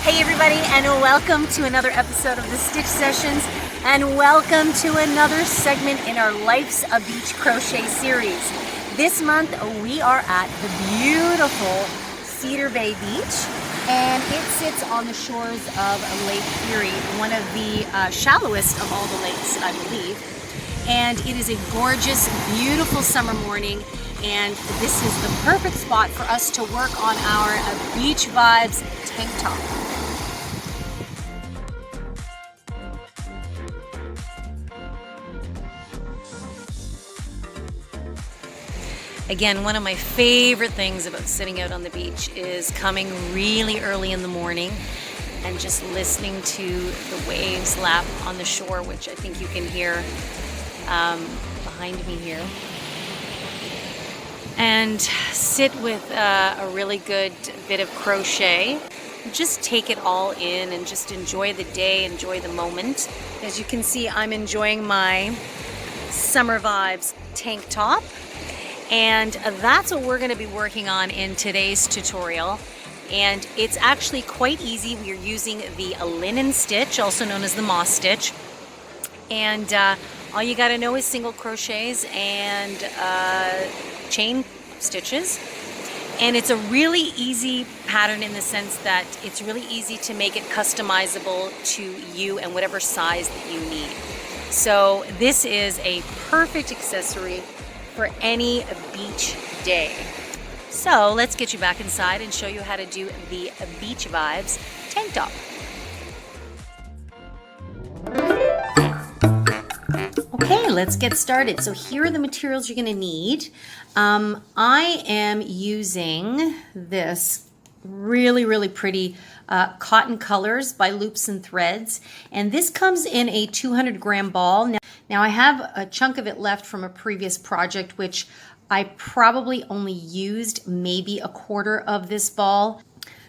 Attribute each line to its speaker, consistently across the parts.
Speaker 1: Hey everybody, and welcome to another episode of the Stitch Sessions, and welcome to another segment in our Life's a Beach Crochet series. This month we are at the beautiful Cedar Bay Beach, and it sits on the shores of Lake Erie, one of the shallowest of all the lakes, I believe. And it is a gorgeous, beautiful summer morning, and this is the perfect spot for us to work on our Beach Vibes tank top. Again, one of my favorite things about sitting out on the beach is coming really early in the morning and just listening to the waves lap on the shore, which I think you can hear behind me here. And sit with a really good bit of crochet. Just take it all in and just enjoy the day, enjoy the moment. As you can see, I'm enjoying my Summer Vibes tank top. And that's what we're going to be working on in today's tutorial. And it's actually quite easy. We're using the linen stitch, also known as the moss stitch. And all you got to know is single crochets and chain stitches. And it's a really easy pattern in the sense that it's really easy to make it customizable to you and whatever size that you need. So this is a perfect accessory for any beach day. So let's get you back inside and show you how to do the Beach Vibes tank top. Okay, let's get started. So here are the materials you're gonna need. I am using this really pretty cotton colors by Loops and Threads, and this comes in a 200-gram ball. Now I have a chunk of it left from a previous project, which I probably only used maybe a quarter of this ball.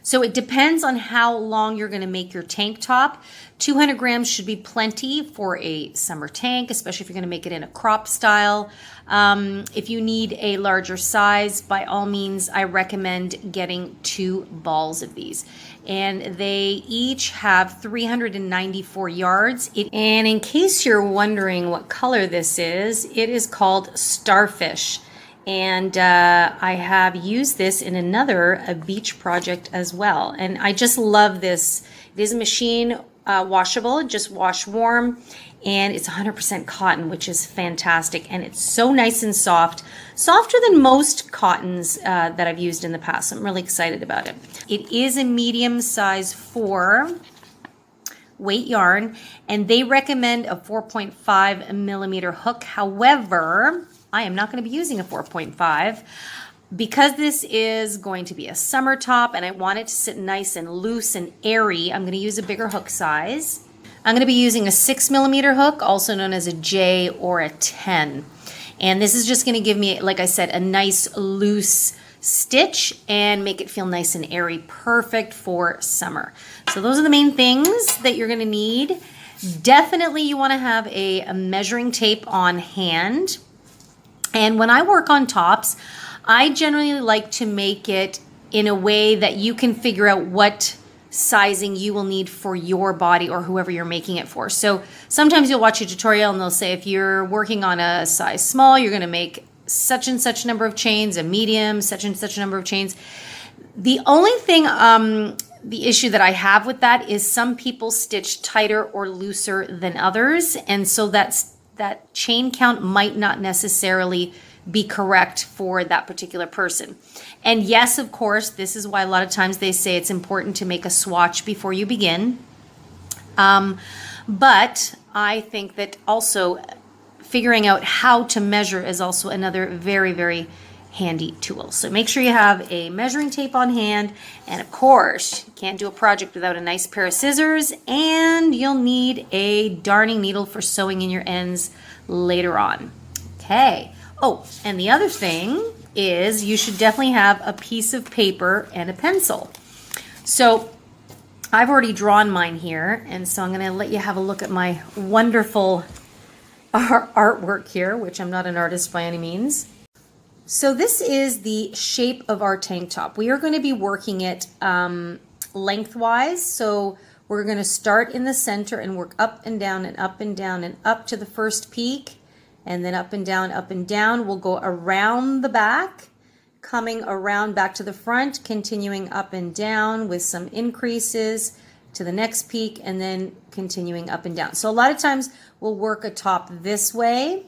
Speaker 1: So it depends on how long you're going to make your tank top. 200 grams should be plenty for a summer tank, especially if you're going to make it in a crop style. If you need a larger size, by all means, I recommend getting 2 balls of these. And they each have 394 yards. And in case you're wondering what color this is, it is called Starfish. And I have used this in another beach project as well. And I just love this. It is a machine washable, just wash warm. And it's 100% cotton, which is fantastic. And it's so nice and soft, softer than most cottons that I've used in the past. So I'm really excited about it. It is a medium size 4 weight yarn, and they recommend a 4.5 millimeter hook. However, I am not going to be using a 4.5 because this is going to be a summer top and I want it to sit nice and loose and airy. I'm going to use a bigger hook size. I'm going to be using a 6 millimeter hook, also known as a J or a 10. And this is just going to give me, like I said, a nice loose stitch and make it feel nice and airy, perfect for summer. So those are the main things that you're going to need. Definitely you want to have a measuring tape on hand. And when I work on tops, I generally like to make it in a way that you can figure out what sizing you will need for your body or whoever you're making it for. So sometimes you'll watch a tutorial and they'll say if you're working on a size small, you're going to make such and such number of chains, a medium, such and such number of chains. The only thing, the issue that I have with that is some people stitch tighter or looser than others. And so that's that chain count might not necessarily be correct for that particular person. And yes, of course, this is why a lot of times they say it's important to make a swatch before you begin. But I think that also figuring out how to measure is also another very, very handy tool. So make sure you have a measuring tape on hand, and of course you can't do a project without a nice pair of scissors, and you'll need a darning needle for sewing in your ends later on. Okay. Oh, and the other thing is you should definitely have a piece of paper and a pencil. So I've already drawn mine here, and so I'm going to let you have a look at my wonderful artwork here, which I'm not an artist by any means. So this is the shape of our tank top. We are going to be working it lengthwise. So we're going to start in the center and work up and down and up and down and up to the first peak, and then up and down, up and down. We'll go around the back, coming around back to the front, continuing up and down with some increases to the next peak, and then continuing up and down. So a lot of times we'll work a top this way.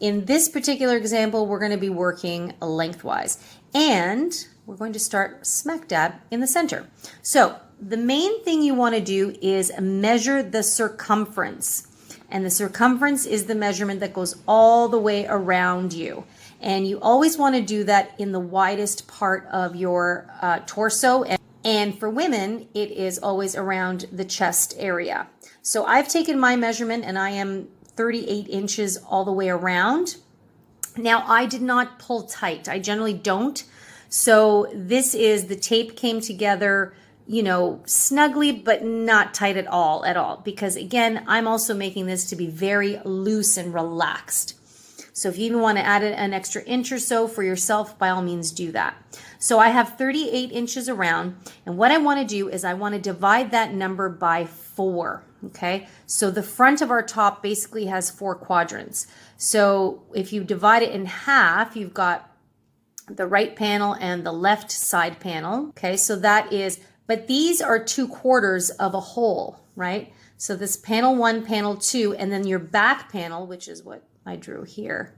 Speaker 1: In this particular example, we're going to be working lengthwise, and we're going to start smack dab in the center. So the main thing you want to do is measure the circumference, and the circumference is the measurement that goes all the way around you. And you always want to do that in the widest part of your torso. And for women, it is always around the chest area. So I've taken my measurement, and I am 38 inches all the way around. Now, I did not pull tight. I generally don't. So this is, the tape came together, you know, snugly, but not tight at all, because again, I'm also making this to be very loose and relaxed. So if you even want to add an extra inch or so for yourself, by all means do that. So I have 38 inches around, and what I want to do is I want to divide that number by 4. Okay, so the front of our top basically has 4 quadrants. So if you divide it in half, you've got the right panel and the left side panel. Okay, so that is, but these are 2/4 of a whole, right? So this panel 1, panel 2, and then your back panel, which is what I drew here,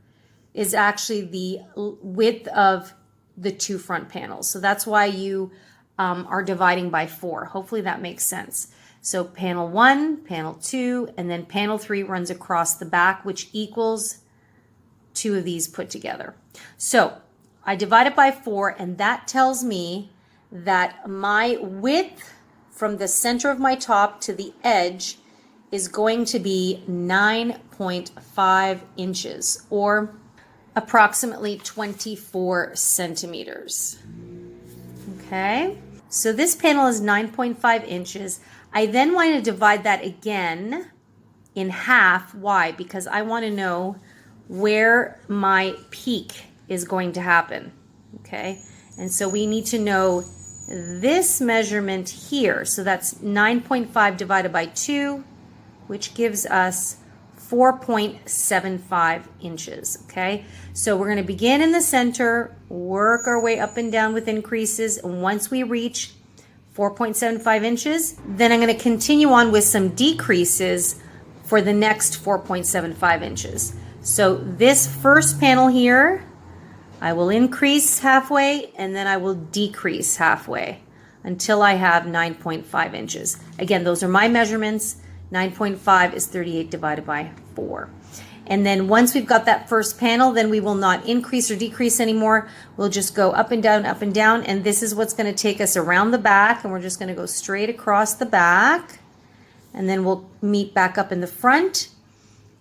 Speaker 1: is actually the width of the 2 front panels. So that's why you are dividing by 4. Hopefully that makes sense. So panel 1, panel 2, and then panel 3 runs across the back, which equals 2 of these put together. So I divide it by 4, and that tells me that my width from the center of my top to the edge is going to be 9.5 inches, or approximately 24 centimeters. Okay, so this panel is 9.5 inches. I then want to divide that again in half. Why? Because I want to know where my peak is going to happen. Okay, and so we need to know this measurement here. So that's 9.5 divided by 2, which gives us 4.75 inches. Okay, so we're going to begin in the center, work our way up and down with increases, and once we reach 4.75 inches, then I'm going to continue on with some decreases for the next 4.75 inches. So this first panel here, I will increase halfway, and then I will decrease halfway until I have 9.5 inches. Again, those are my measurements. 9.5 is 38 divided by 4. And then once we've got that first panel, then we will not increase or decrease anymore. We'll just go up and down, and this is what's going to take us around the back, and we're just going to go straight across the back, and then we'll meet back up in the front,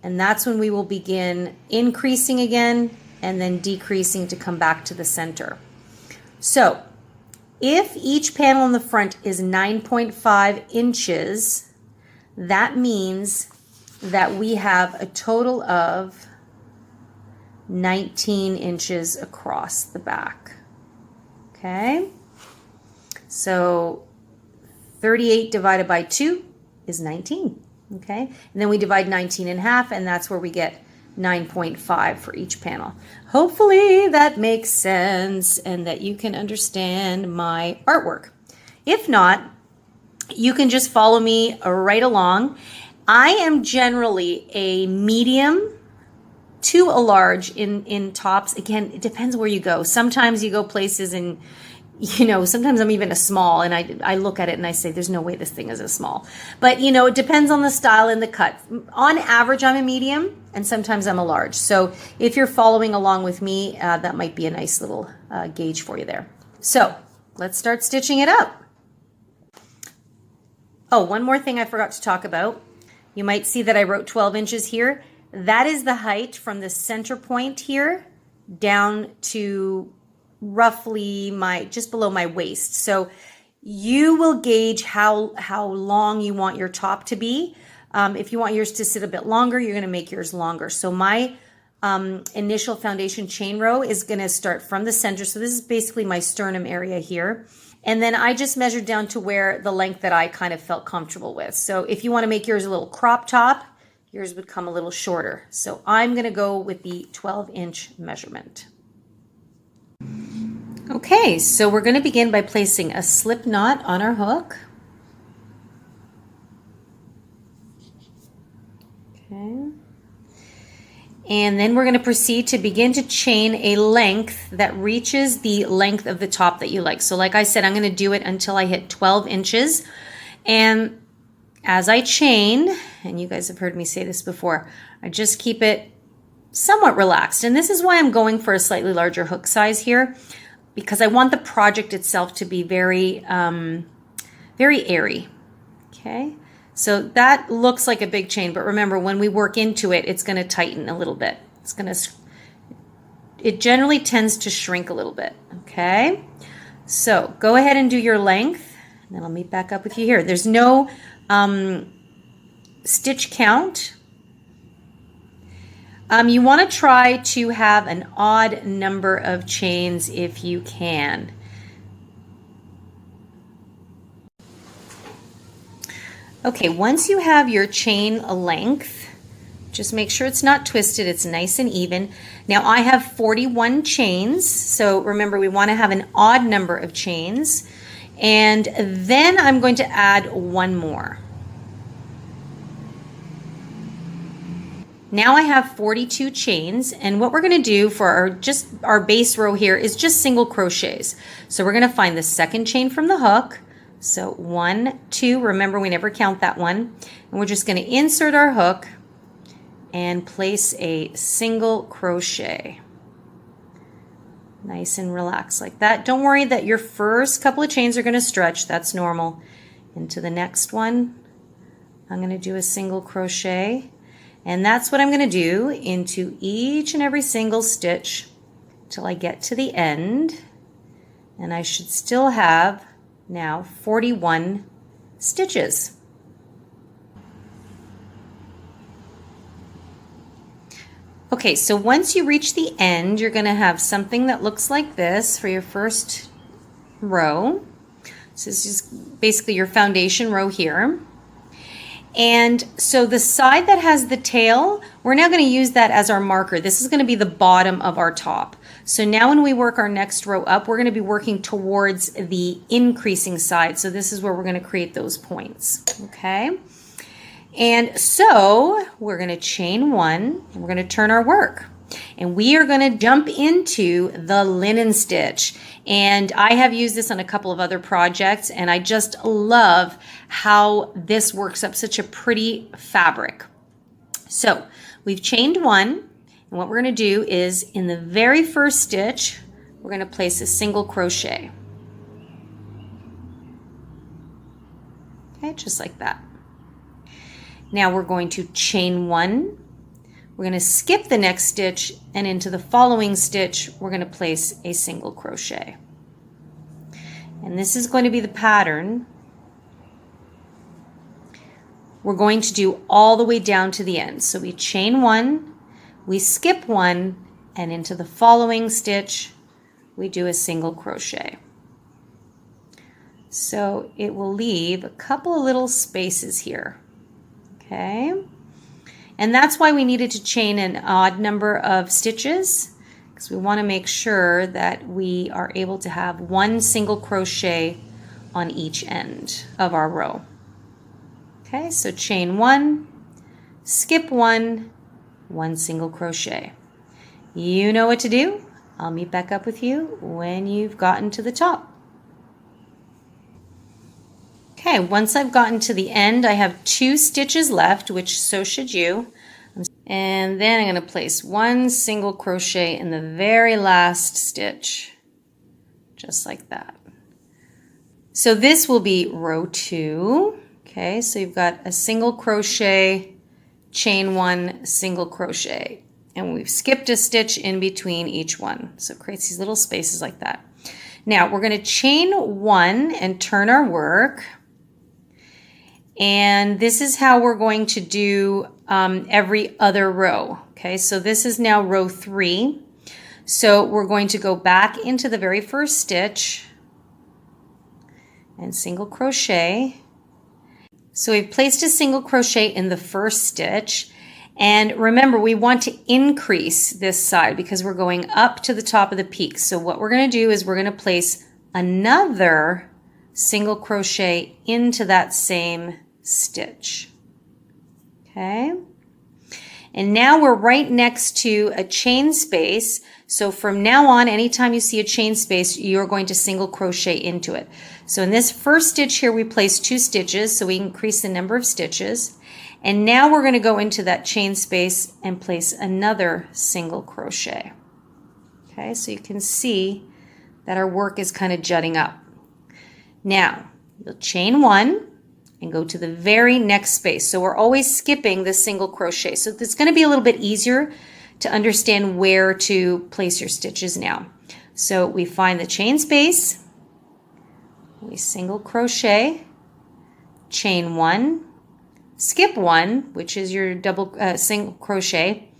Speaker 1: and that's when we will begin increasing again and then decreasing to come back to the center. So if each panel in the front is 9.5 inches, that means that we have a total of 19 inches across the back. Okay, so 38 divided by 2 is 19. Okay, and then we divide 19 in half, and that's where we get 9.5 for each panel. Hopefully that makes sense and that you can understand my artwork. If not, you can just follow me right along. I am generally a medium to a large in tops. Again, it depends where you go. Sometimes you go places and, you know, sometimes I'm even a small, and I look at it and I say, there's no way this thing is a small. But, you know, it depends on the style and the cut. On average, I'm a medium, and sometimes I'm a large. So if you're following along with me, that might be a nice little gauge for you there. So let's start stitching it up. Oh, one more thing I forgot to talk about. You might see that I wrote 12 inches here. That is the height from the center point here down to roughly just below my waist. So you will gauge how long you want your top to be. If you want yours to sit a bit longer, you're going to make yours longer. So my initial foundation chain row is going to start from the center. So this is basically my sternum area here. And then I just measured down to where the length that I kind of felt comfortable with. So if you want to make yours a little crop top, yours would come a little shorter. So I'm going to go with the 12-inch measurement. Okay, so we're going to begin by placing a slip knot on our hook. Okay. And then we're going to proceed to begin to chain a length that reaches the length of the top that you like. So like I said, I'm going to do it until I hit 12 inches. And as I chain, and you guys have heard me say this before, I just keep it somewhat relaxed. And this is why I'm going for a slightly larger hook size here, because I want the project itself to be very, very airy. Okay, so that looks like a big chain, but remember, when we work into it, it's going to tighten a little bit. It generally tends to shrink a little bit. Okay, so go ahead and do your length, and then I'll meet back up with you here. There's no stitch count. You want to try to have an odd number of chains if you can. Okay, once you have your chain length, just make sure it's not twisted, it's nice and even. Now I have 41 chains, so remember we want to have an odd number of chains. And then I'm going to add one more. Now I have 42 chains, and what we're going to do for our base row here is just single crochets. So we're going to find the second chain from the hook. So 1, 2, remember we never count that one. And we're just going to insert our hook and place a single crochet. Nice and relaxed like that. Don't worry that your first couple of chains are going to stretch. That's normal. Into the next one, I'm going to do a single crochet. And that's what I'm going to do into each and every single stitch till I get to the end. And I should still have now 41 stitches. Okay, so once you reach the end, you're going to have something that looks like this for your first row. So this is basically your foundation row here. And so the side that has the tail, we're now going to use that as our marker. This is going to be the bottom of our top. So now when we work our next row up, we're going to be working towards the increasing side. So this is where we're going to create those points. Okay. And so we're going to chain one, and we're going to turn our work. And we are going to jump into the linen stitch. And I have used this on a couple of other projects, and I just love how this works up such a pretty fabric. So we've chained one, and what we're going to do is in the very first stitch, we're going to place a single crochet. Okay, just like that. Now we're going to chain one. We're going to skip the next stitch, and into the following stitch, we're going to place a single crochet. And this is going to be the pattern we're going to do all the way down to the end. So we chain one, we skip one, and into the following stitch, we do a single crochet. So it will leave a couple of little spaces here. Okay. And that's why we needed to chain an odd number of stitches, because we want to make sure that we are able to have one single crochet on each end of our row. Okay, so chain one, skip one, one single crochet. You know what to do. I'll meet back up with you when you've gotten to the top. Okay, once I've gotten to the end, I have 2 stitches left, which so should you. And then I'm going to place 1 single crochet in the very last stitch, just like that. So this will be row 2. Okay, so you've got a single crochet, chain 1, single crochet. And we've skipped a stitch in between each one. So it creates these little spaces like that. Now we're going to chain 1 and turn our work. And this is how we're going to do every other row. Okay, so this is now row 3. So we're going to go back into the very first stitch and single crochet. So we've placed a single crochet in the first stitch. And remember, we want to increase this side because we're going up to the top of the peak. So what we're going to do is we're going to place another single crochet into that same stitch. Okay. And now we're right next to a chain space. So from now on, anytime you see a chain space, you're going to single crochet into it. So in this first stitch here, we place 2 stitches, so we increase the number of stitches. And now we're going to go into that chain space and place another single crochet. Okay, so you can see that our work is kind of jutting up. Now, you'll chain 1 and go to the very next space. So we're always skipping the single crochet. So it's going to be a little bit easier to understand where to place your stitches now. So we find the chain space, we single crochet, chain 1, skip 1, which is your double single crochet,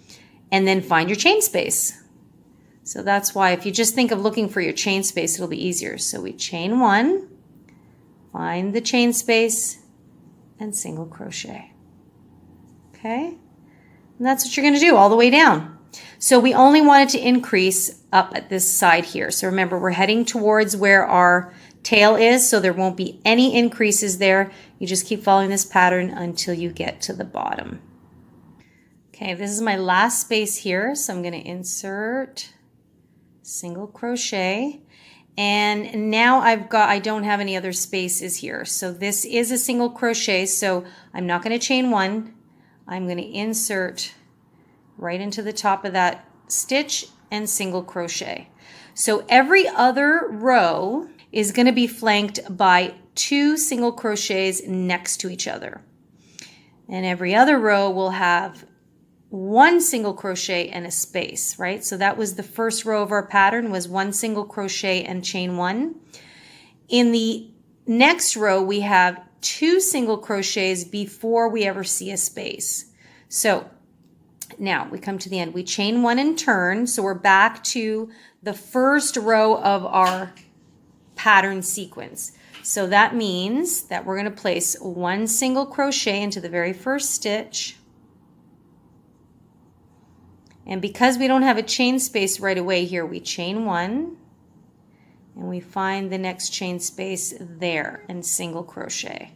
Speaker 1: and then find your chain space. So that's why if you just think of looking for your chain space, it'll be easier. So we chain 1, find the chain space, and single crochet. Okay, and that's what you're going to do all the way down. So we only wanted to increase up at this side here. So remember, we're heading towards where our tail is, so there won't be any increases there. You just keep following this pattern until you get to the bottom. Okay, this is my last space here, so I'm going to insert single crochet. And now I don't have any other spaces here. So this is a single crochet, so I'm not going to chain 1. I'm going to insert right into the top of that stitch and single crochet. So every other row is going to be flanked by 2 single crochets next to each other. And every other row will have 1 single crochet and a space, right? So that was the first row of our pattern, was 1 single crochet and chain 1. In the next row, we have 2 single crochets before we ever see a space. So now we come to the end. We chain 1 and turn, so we're back to the first row of our pattern sequence. So that means that we're going to place 1 single crochet into the very first stitch. And because we don't have a chain space right away here, we chain 1 and we find the next chain space there and single crochet.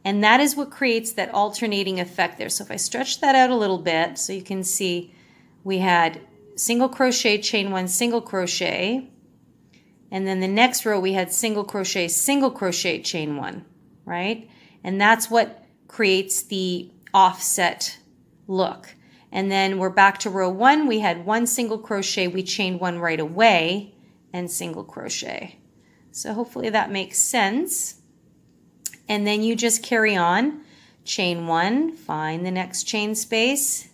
Speaker 1: And that is what creates that alternating effect there. So if I stretch that out a little bit, so you can see we had single crochet, chain 1, single crochet. And then the next row we had single crochet, chain 1, right? And that's what creates the offset look. And then we're back to row 1. We had 1 single crochet, we chained 1 right away, and single crochet. So hopefully that makes sense. And then you just carry on, chain 1, find the next chain space.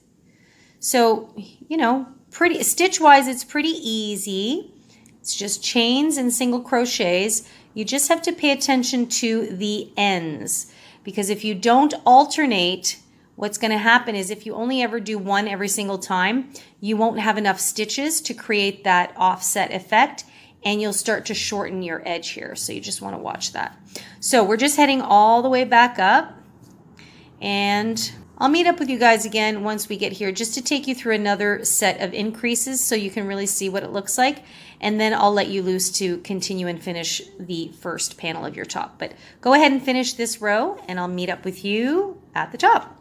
Speaker 1: So, you know, pretty stitch-wise, it's pretty easy. It's just chains and single crochets. You just have to pay attention to the ends, because if you don't alternate, what's going to happen is if you only ever do 1 every single time, you won't have enough stitches to create that offset effect, and you'll start to shorten your edge here. So you just want to watch that. So we're just heading all the way back up, and I'll meet up with you guys again once we get here just to take you through another set of increases so you can really see what it looks like, and then I'll let you loose to continue and finish the first panel of your top. But go ahead and finish this row, and I'll meet up with you at the top.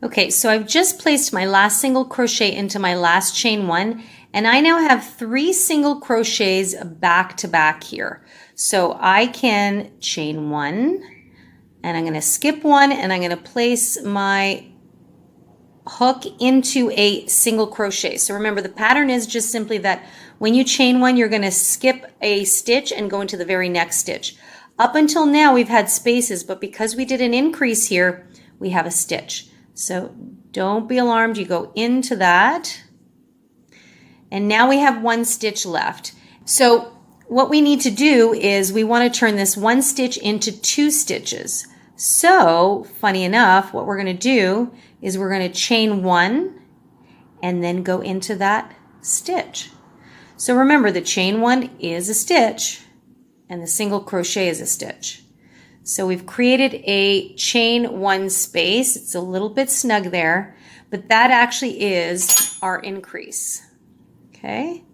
Speaker 1: Okay, so I've just placed my last single crochet into my last chain one, and I now have 3 single crochets back to back here. So I can chain 1, and I'm going to skip 1, and I'm going to place my hook into a single crochet. So remember, the pattern is just simply that when you chain 1, you're going to skip a stitch and go into the very next stitch. Up until now, we've had spaces, but because we did an increase here, we have a stitch. So don't be alarmed. You go into that, and now we have 1 stitch left. So what we need to do is we want to turn this 1 stitch into 2 stitches. So funny enough, what we're going to do is we're going to chain 1 and then go into that stitch. So remember, the chain 1 is a stitch and the single crochet is a stitch. So we've created a chain 1 space. It's a little bit snug there, but that actually is our increase. Okay,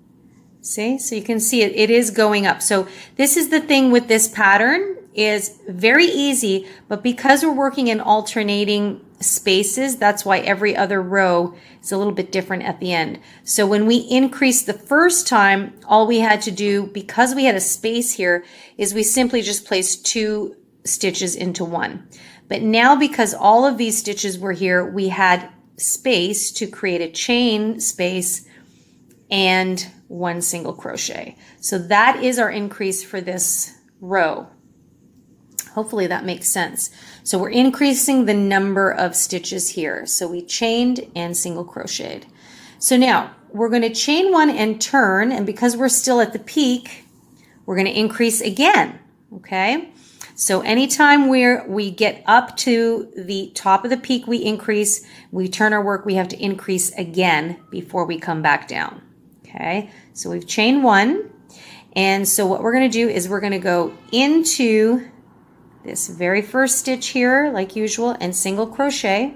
Speaker 1: see, so you can see it is going up. So this is the thing with this pattern, is very easy, but because we're working in alternating spaces, that's why every other row is a little bit different at the end. So when we increased the first time, all we had to do, because we had a space here, is we simply just placed 2 stitches into 1. But now, because all of these stitches were here, we had space to create a chain space and 1 single crochet. So that is our increase for this row. Hopefully that makes sense. So we're increasing the number of stitches here. So we chained and single crocheted. So now we're going to chain 1 and turn, and because we're still at the peak, we're going to increase again. Okay, so anytime we get up to the top of the peak, we increase. We turn our work, we have to increase again before we come back down. Okay, so we've chained 1, and so what we're going to do is we're going to go into this very first stitch here, like usual, and single crochet.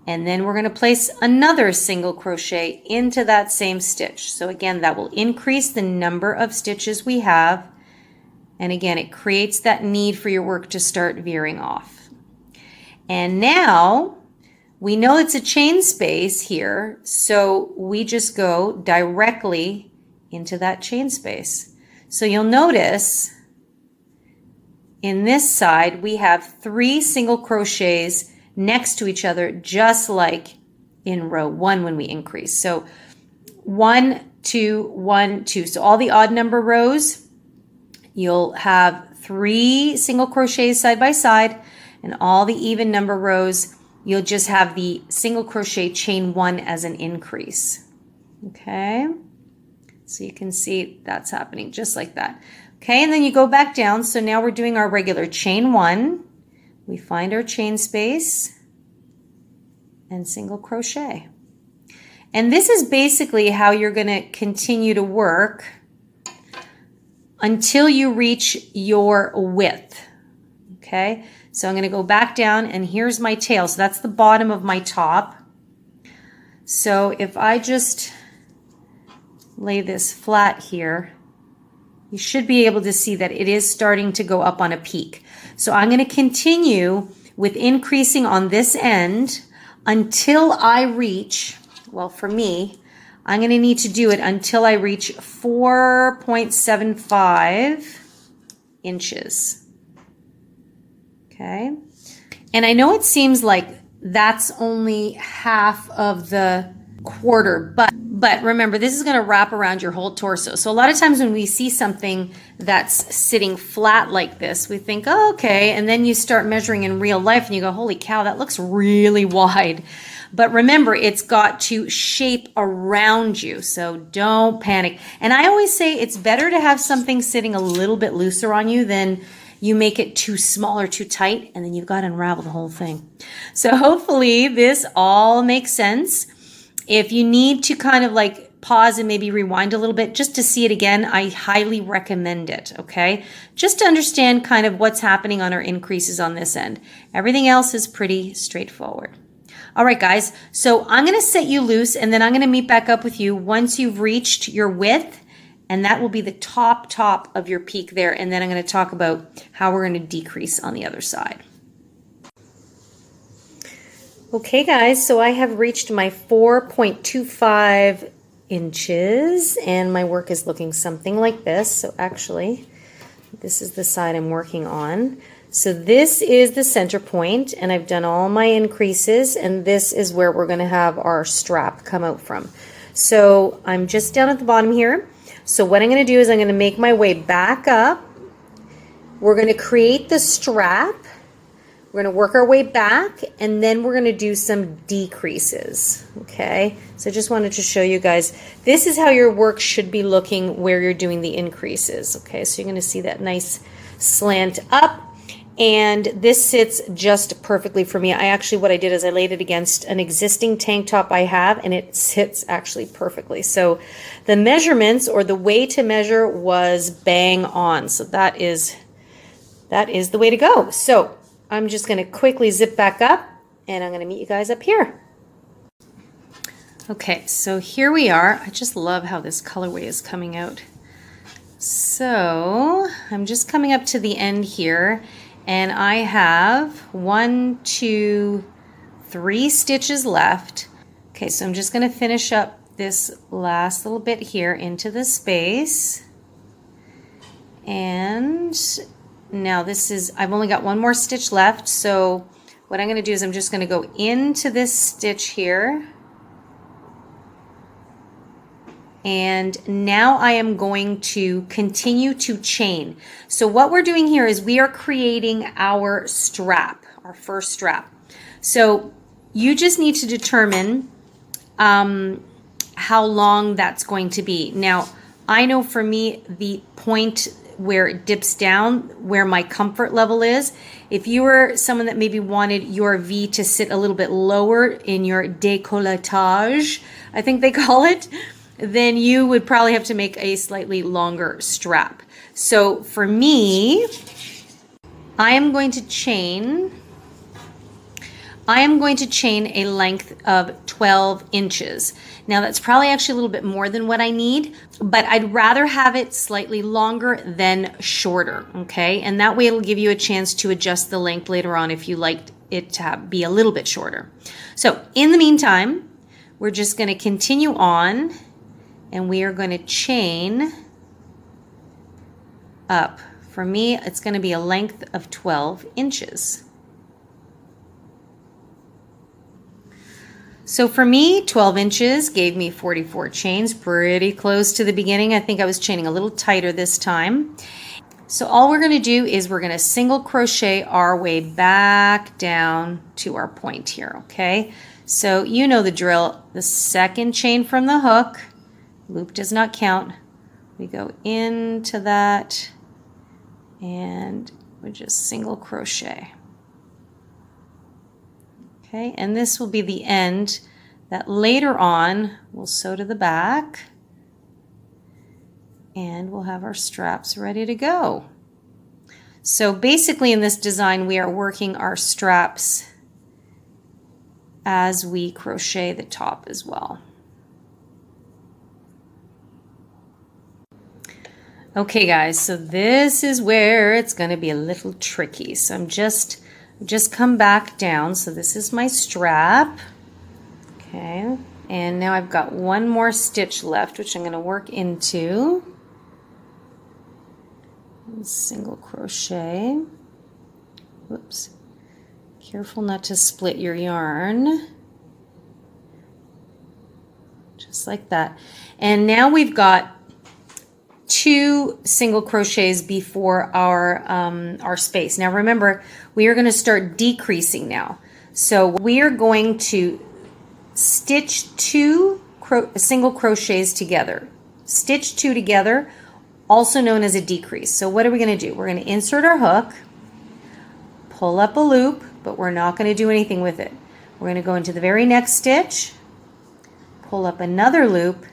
Speaker 1: And then we're going to place another single crochet into that same stitch. So again, that will increase the number of stitches we have. And again, it creates that need for your work to start veering off. And now we know it's a chain space here, so we just go directly into that chain space. So you'll notice in this side, we have 3 single crochets next to each other, just like in row 1 when we increase. So 1, 2, 1, 2. So all the odd number rows, you'll have 3 single crochets side by side, and all the even number rows, you'll just have the single crochet chain 1 as an increase. Okay, so you can see that's happening just like that. Okay, and then you go back down. So now we're doing our regular chain 1. We find our chain space and single crochet. And this is basically how you're going to continue to work until you reach your width. Okay, so I'm going to go back down, and here's my tail. So that's the bottom of my top. So if I just lay this flat here, you should be able to see that it is starting to go up on a peak. So I'm going to continue with increasing on this end until I reach, well, for me, I'm going to need to do it until I reach 4.75 inches. Okay, and I know it seems like that's only half of the quarter, but remember, this is going to wrap around your whole torso. So a lot of times when we see something that's sitting flat like this, we think, oh, okay, and then you start measuring in real life and you go, holy cow, that looks really wide. But remember, it's got to shape around you, so don't panic. And I always say it's better to have something sitting a little bit looser on you than you make it too small or too tight, and then you've got to unravel the whole thing. So hopefully this all makes sense. If you need to kind of like pause and maybe rewind a little bit just to see it again, I highly recommend it, okay? Just to understand kind of what's happening on our increases on this end. Everything else is pretty straightforward. All right, guys, so I'm going to set you loose, and then I'm going to meet back up with you once you've reached your width, and that will be the top of your peak there, and then I'm going to talk about how we're going to decrease on the other side. Okay guys, so I have reached my 4.25 inches and my work is looking something like this. So actually, this is the side I'm working on. So this is the center point and I've done all my increases, and this is where we're going to have our strap come out from. So I'm just down at the bottom here. So what I'm going to do is I'm going to make my way back up. We're going to create the strap. We're going to work our way back, and then we're going to do some decreases. Okay, so I just wanted to show you guys, this is how your work should be looking where you're doing the increases. Okay, so you're going to see that nice slant up, and this sits just perfectly for me. What I did is I laid it against an existing tank top I have, and it sits actually perfectly. So the measurements, or the way to measure, was bang on. So that is the way to go. So I'm just going to quickly zip back up, and I'm going to meet you guys up here. Okay, so here we are. I just love how this colorway is coming out. So I'm just coming up to the end here, and I have 1, 2, 3 stitches left. Okay, so I'm just going to finish up this last little bit here into the space. And now this is, I've only got 1 more stitch left, so what I'm going to do is I'm just going to go into this stitch here, and now I am going to continue to chain. So what we're doing here is we are creating our strap, our first strap. So you just need to determine how long that's going to be. Now I know for me, the point where it dips down, where my comfort level is. If you were someone that maybe wanted your V to sit a little bit lower in your décolletage, I think they call it, then you would probably have to make a slightly longer strap. So for me, I am going to chain a length of 12 inches. Now that's probably actually a little bit more than what I need, but I'd rather have it slightly longer than shorter, okay? And that way it'll give you a chance to adjust the length later on if you liked it to be a little bit shorter. So in the meantime, we're just going to continue on, and we are going to chain up. For me, it's going to be a length of 12 inches. So for me, 12 inches gave me 44 chains, pretty close to the beginning. I think I was chaining a little tighter this time. So all we're going to do is we're going to single crochet our way back down to our point here, okay? So you know the drill. The second chain from the hook, loop does not count. We go into that, and we just single crochet. Okay, and this will be the end that later on we'll sew to the back, and we'll have our straps ready to go. So basically in this design we are working our straps as we crochet the top as well. Okay guys, so this is where it's going to be a little tricky. So I'm just come back down. So this is my strap. Okay, and now I've got 1 more stitch left, which I'm going to work into. Single crochet. Whoops. Careful not to split your yarn. Just like that. And now we've got 2 single crochets before our space. Now remember, we are going to start decreasing now. So we are going to stitch 2 single crochets together. Stitch 2 together, also known as a decrease. So what are we going to do? We're going to insert our hook, pull up a loop, but we're not going to do anything with it. We're going to go into the very next stitch, pull up another loop.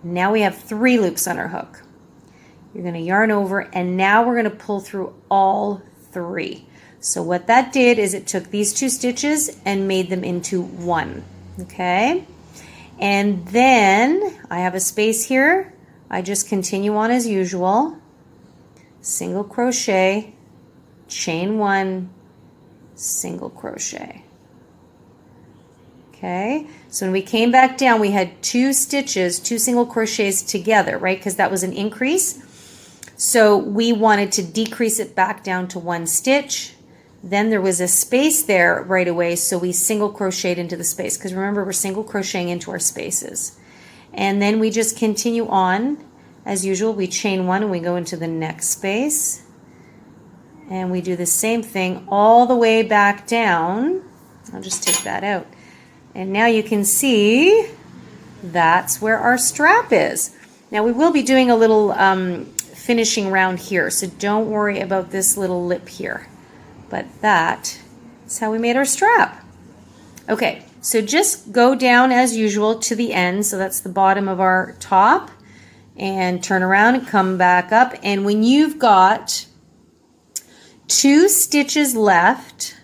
Speaker 1: Now we have 3 loops on our hook. You're going to yarn over, and now we're going to pull through all 3. So what that did is it took these 2 stitches and made them into 1. Okay? And then I have a space here. I just continue on as usual. Single crochet, chain 1, single crochet. Okay, so when we came back down, we had 2 stitches, 2 single crochets together, right? Because that was an increase. So we wanted to decrease it back down to 1 stitch. Then there was a space there right away, so we single crocheted into the space, because remember, we're single crocheting into our spaces. And then we just continue on as usual. We chain 1 and we go into the next space, and we do the same thing all the way back down. I'll just take that out, and now you can see that's where our strap is. Now we will be doing a little finishing round here, so don't worry about this little lip here. But that is how we made our strap. Okay, so just go down as usual to the end, so that's the bottom of our top, and turn around and come back up. And when you've got 2 stitches left,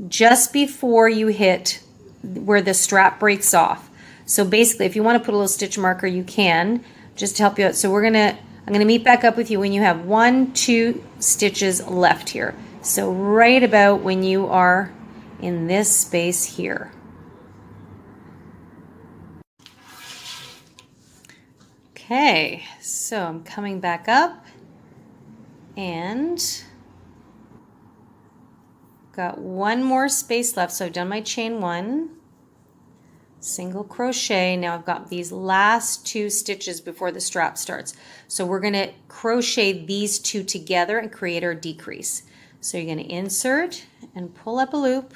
Speaker 1: just before you hit where the strap breaks off. So basically, if you want to put a little stitch marker, you can, just to help you out. So I'm gonna meet back up with you when you have 1, 2 stitches left here. So right about when you are in this space here. Okay, so I'm coming back up and got 1 more space left. So I've done my chain 1, single crochet. Now I've got these last 2 stitches before the strap starts. So we're gonna crochet these 2 together and create our decrease. So you're going to insert and pull up a loop,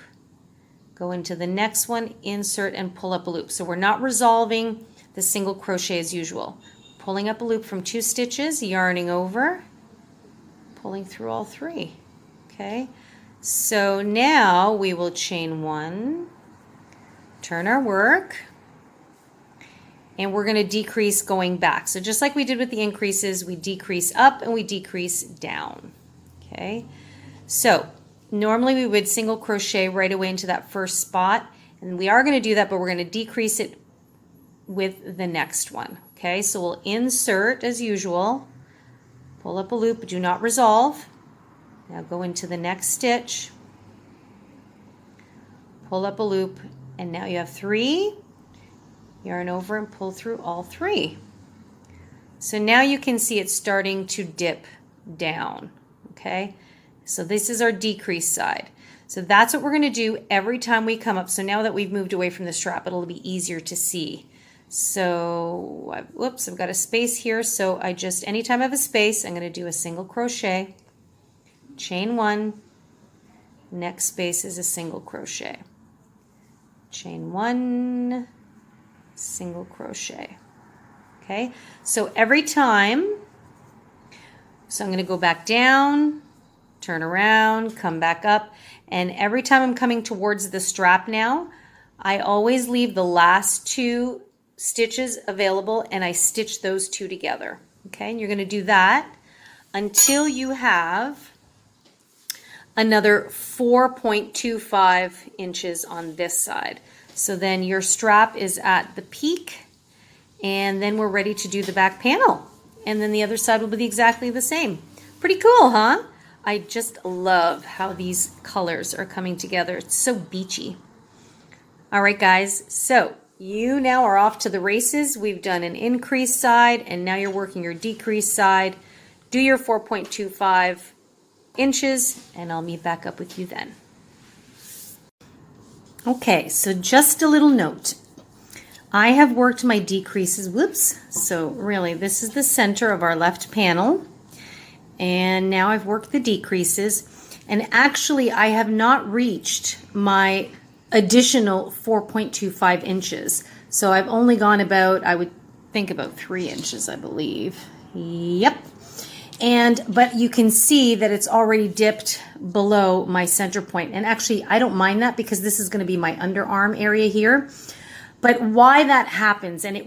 Speaker 1: go into the next one, insert and pull up a loop. So we're not resolving the single crochet as usual. Pulling up a loop from 2 stitches, yarning over, pulling through all 3. Okay, so now we will chain 1, turn our work, and we're going to decrease going back. So just like we did with the increases, we decrease up and we decrease down. Okay. So normally we would single crochet right away into that first spot, and we are going to do that, but we're going to decrease it with the next one. Okay, so we'll insert as usual, pull up a loop, do not resolve. Now go into the next stitch, pull up a loop, and now you have 3, yarn over and pull through all 3. So now you can see it's starting to dip down. Okay. So this is our decrease side. So that's what we're going to do every time we come up. So now that we've moved away from the strap, it'll be easier to see. So, whoops, I've got a space here. So I just, anytime I have a space, I'm going to do a single crochet, chain 1, next space is a single crochet, chain 1, single crochet. Okay, so every time, so I'm going to go back down, turn around, come back up, and every time I'm coming towards the strap now, I always leave the last 2 stitches available and I stitch those 2 together. Okay, and you're going to do that until you have another 4.25 inches on this side. So then your strap is at the peak, and then we're ready to do the back panel. And then the other side will be exactly the same. Pretty cool, huh? I just love how these colors are coming together. It's so beachy. All right, guys, so you now are off to the races. We've done an increase side, and now you're working your decrease side. Do your 4.25 inches, and I'll meet back up with you then. Okay, so just a little note. I have worked my decreases, whoops, so really this is the center of our left panel. And now I've worked the decreases, and actually I have not reached my additional 4.25 inches. So I've only gone about, I would think about 3 inches, I believe. Yep. But you can see that it's already dipped below my center point. And actually I don't mind that because this is going to be my underarm area here. But why that happens, and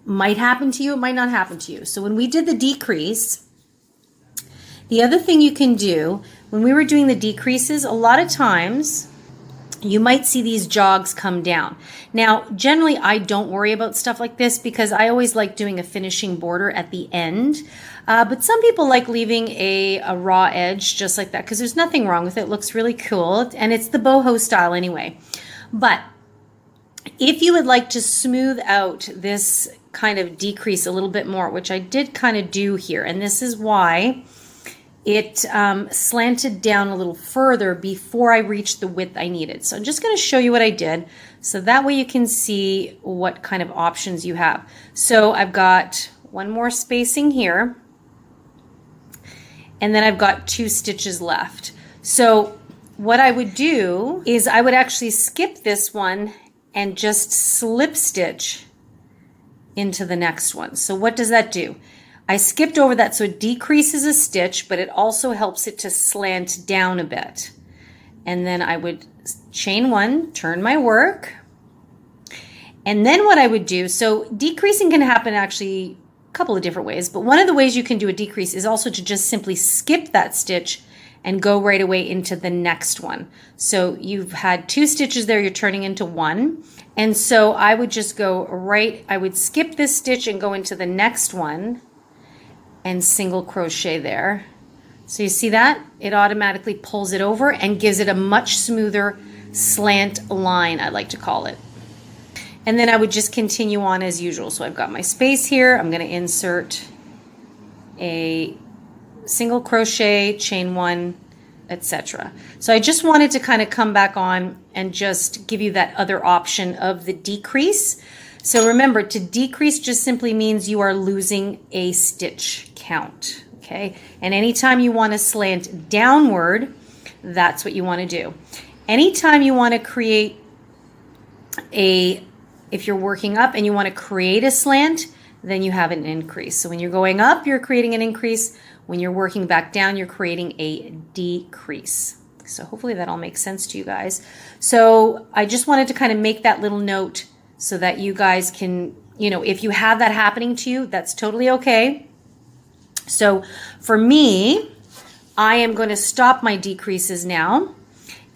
Speaker 1: might happen to you, it might not happen to you. So when we did the decrease, the other thing you can do, when we were doing the decreases, a lot of times you might see these jogs come down. Now, generally, I don't worry about stuff like this because I always like doing a finishing border at the end. But some people like leaving a raw edge just like that because there's nothing wrong with it. It looks really cool, and it's the boho style anyway. But If you would like to smooth out this kind of decrease a little bit more, which I did kind of do here, and this is why it slanted down a little further before I reached the width I needed. So I'm just going to show you what I did, so that way you can see what kind of options you have. So I've got one more spacing here, and then I've got 2 stitches left. So what I would do is I would actually skip this one and just slip stitch into the next one. So what does that do? I skipped over that, so it decreases a stitch, but it also helps it to slant down a bit. And then I would chain 1, turn my work, and then what I would do, so decreasing can happen actually a couple of different ways, but one of the ways you can do a decrease is also to just simply skip that stitch and go right away into the next one. So you've had 2 stitches there, you're turning into 1. And so I would just go right, I would skip this stitch and go into the next one and single crochet there. So you see that? It automatically pulls it over and gives it a much smoother slant line, I like to call it. And then I would just continue on as usual. So I've got my space here. I'm going to insert a single crochet, chain 1, etc. So I just wanted to kind of come back on and just give you that other option of the decrease. So remember, to decrease just simply means you are losing a stitch count, okay? And anytime you want to slant downward, that's what you want to do. Anytime you want to create if you're working up and you want to create a slant, then you have an increase. So when you're going up, you're creating an increase. When you're working back down, you're creating a decrease. So hopefully that all makes sense to you guys. So I just wanted to kind of make that little note so that you guys can, you know, if you have that happening to you, that's totally okay. So for me, I am going to stop my decreases now.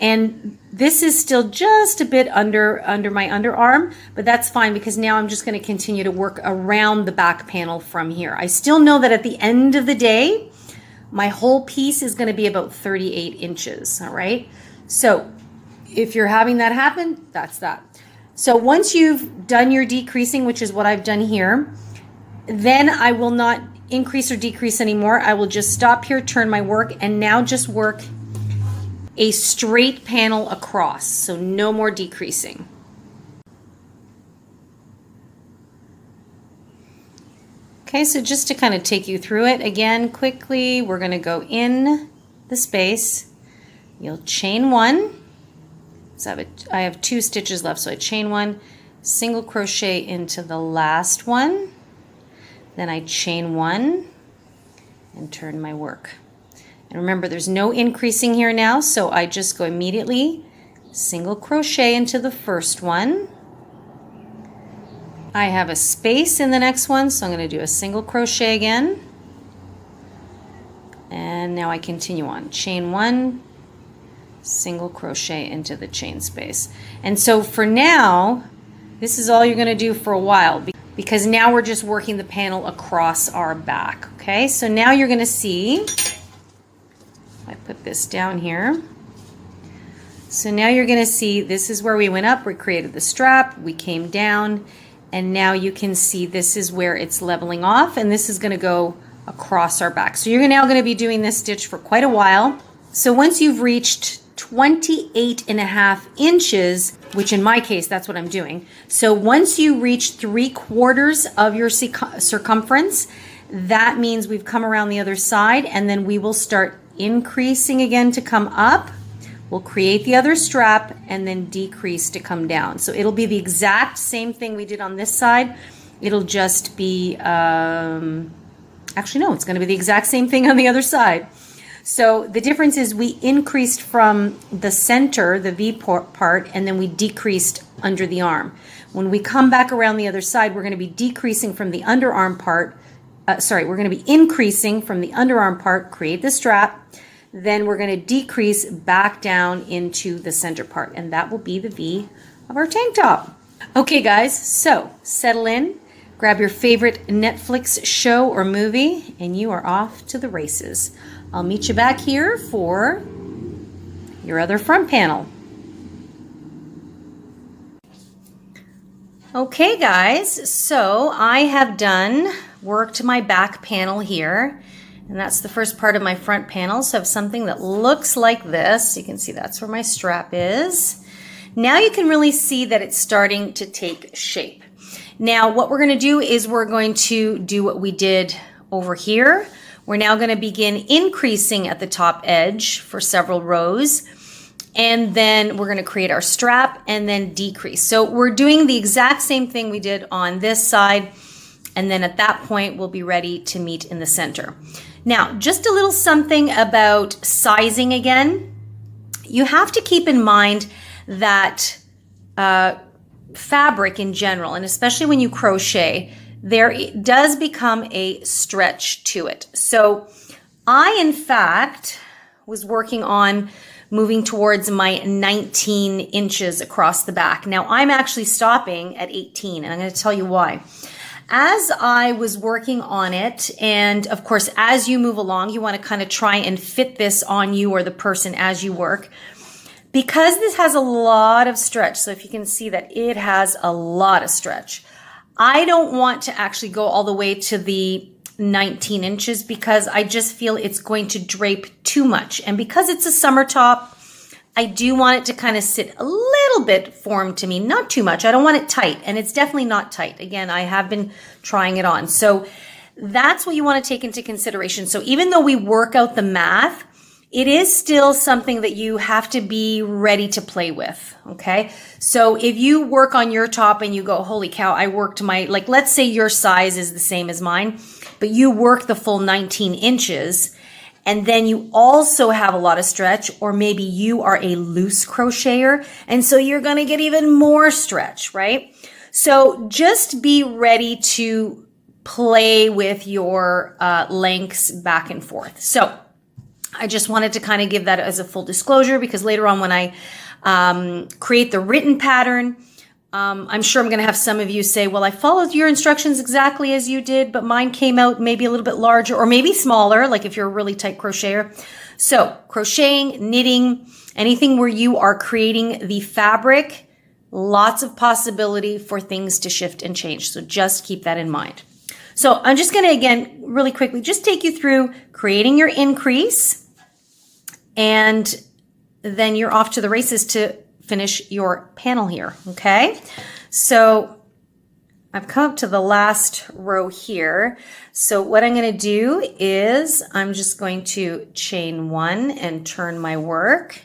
Speaker 1: And this is still just a bit under my underarm, but that's fine because now I'm just going to continue to work around the back panel from here. I still know that at the end of the day, my whole piece is going to be about 38 inches, all right? So if you're having that happen, that's that. So once you've done your decreasing, which is what I've done here, then I will not increase or decrease anymore. I will just stop here, turn my work, and now just work a straight panel across, so no more decreasing. Okay, so just to kind of take you through it again quickly, we're going to go in the space. You'll chain 1. So I have 2 stitches left, so I chain 1, single crochet into the last one, then I chain 1 and turn my work. And remember, there's no increasing here now, so I just go immediately single crochet into the first one. I have a space in the next one, so I'm going to do a single crochet again. And now I continue on. Chain 1, single crochet into the chain space. And so for now, this is all you're going to do for a while because now we're just working the panel across our back. Okay, so now you're going to see, I put this down here. So now you're going to see this is where we went up, we created the strap, we came down, and now you can see this is where it's leveling off, and this is going to go across our back. So you're now going to be doing this stitch for quite a while. So once you've reached 28.5 inches, which in my case, that's what I'm doing. So once you reach 3/4 of your circumference, that means we've come around the other side, and then we will start increasing again to come up. We'll create the other strap and then decrease to come down. So it'll be the exact same thing we did on this side. It'll just be, actually no, it's going to be the exact same thing on the other side. So the difference is we increased from the center, the V part, and then we decreased under the arm. When we come back around the other side, we're going to be decreasing from the underarm part. We're going to be increasing from the underarm part, create the strap, then we're going to decrease back down into the center part, and that will be the V of our tank top. Okay guys, so settle in, grab your favorite Netflix show or movie, and you are off to the races. I'll meet you back here for your other front panel. Okay guys, so I have worked my back panel here, and that's the first part of my front panel. So I have something that looks like this. You can see that's where my strap is. Now you can really see that it's starting to take shape. Now what we're going to do is we're going to do what we did over here. We're now going to begin increasing at the top edge for several rows. And then we're going to create our strap and then decrease. So we're doing the exact same thing we did on this side. And then at that point, we'll be ready to meet in the center. Now, just a little something about sizing again. You have to keep in mind that fabric in general, and especially when you crochet, there does become a stretch to it. So I, in fact, was working on moving towards my 19 inches across the back. Now I'm actually stopping at 18, and I'm going to tell you why. As I was working on it, and of course, as you move along, you want to kind of try and fit this on you or the person as you work. Because this has a lot of stretch, so if you can see that it has a lot of stretch, I don't want to actually go all the way to the 19 inches because I just feel it's going to drape too much. And because it's a summer top, I do want it to kind of sit a little bit formed to me, not too much. I don't want it tight, and it's definitely not tight. Again, I have been trying it on. So that's what you want to take into consideration. So even though we work out the math, it is still something that you have to be ready to play with, okay? So if you work on your top and you go, holy cow, I worked my, like, let's say your size is the same as mine, but you work the full 19 inches, and then you also have a lot of stretch, or maybe you are a loose crocheter, and so you're gonna get even more stretch, right? So just be ready to play with your lengths back and forth. So I just wanted to kind of give that as a full disclosure, because later on when I create the written pattern, I'm sure I'm going to have some of you say, well, I followed your instructions exactly as you did, but mine came out maybe a little bit larger or maybe smaller, like if you're a really tight crocheter. So crocheting, knitting, anything where you are creating the fabric, lots of possibility for things to shift and change. So just keep that in mind. So I'm just going to, again, really quickly, just take you through creating your increase, and then you're off to the races to finish your panel here, okay? So I've come up to the last row here. So what I'm going to do is I'm just going to chain one and turn my work.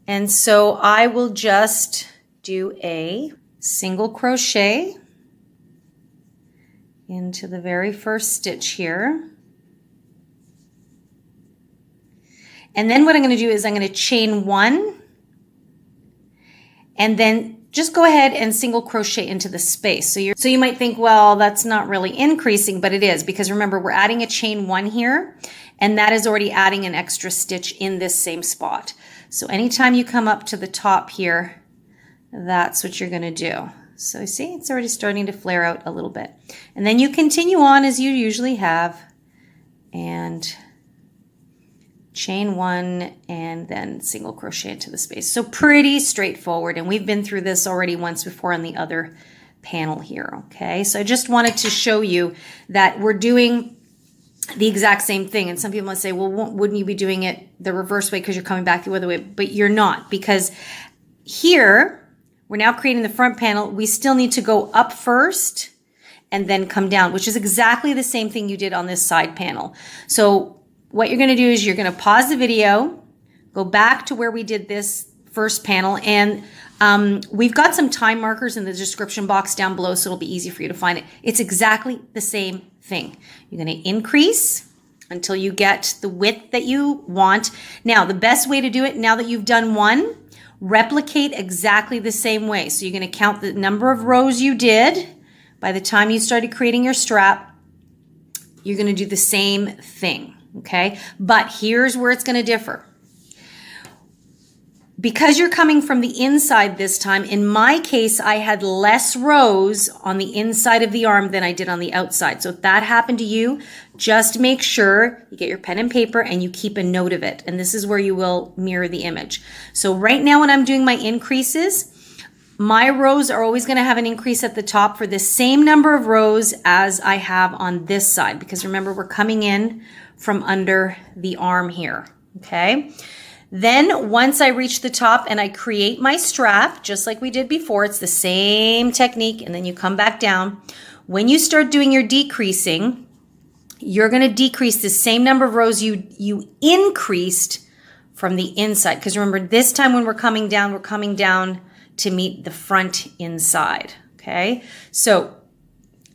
Speaker 1: And so I will just do a single crochet into the very first stitch here. And then what I'm going to do is I'm going to chain one, and then just go ahead and single crochet into the space. So you might think, well, that's not really increasing, but it is, because remember, we're adding a chain one here, and that is already adding an extra stitch in this same spot. So anytime you come up to the top here, that's what you're going to do. So see, it's already starting to flare out a little bit. And then you continue on as you usually have, and chain one and then single crochet into the space. So pretty straightforward, and we've been through this already once before on the other panel here, okay? So I just wanted to show you that we're doing the exact same thing. And some people might say, well, wouldn't you be doing it the reverse way because you're coming back the other way? But you're not, because here, we're now creating the front panel. We still need to go up first and then come down, which is exactly the same thing you did on this side panel. So what you're going to do is you're going to pause the video, go back to where we did this first panel, and we've got some time markers in the description box down below, so it'll be easy for you to find it. It's exactly the same thing. You're going to increase until you get the width that you want. Now, the best way to do it, now that you've done one, replicate exactly the same way. So you're going to count the number of rows you did by the time you started creating your strap. You're going to do the same thing, okay? But here's where it's going to differ. Because you're coming from the inside this time, in my case, I had less rows on the inside of the arm than I did on the outside. So if that happened to you, just make sure you get your pen and paper and you keep a note of it. And this is where you will mirror the image. So right now when I'm doing my increases, my rows are always going to have an increase at the top for the same number of rows as I have on this side, because remember, we're coming in from under the arm here, okay? Then once I reach the top and I create my strap, just like we did before, it's the same technique, and then you come back down. When you start doing your decreasing, you're going to decrease the same number of rows you increased from the inside, because remember, this time when we're coming down to meet the front inside, okay? So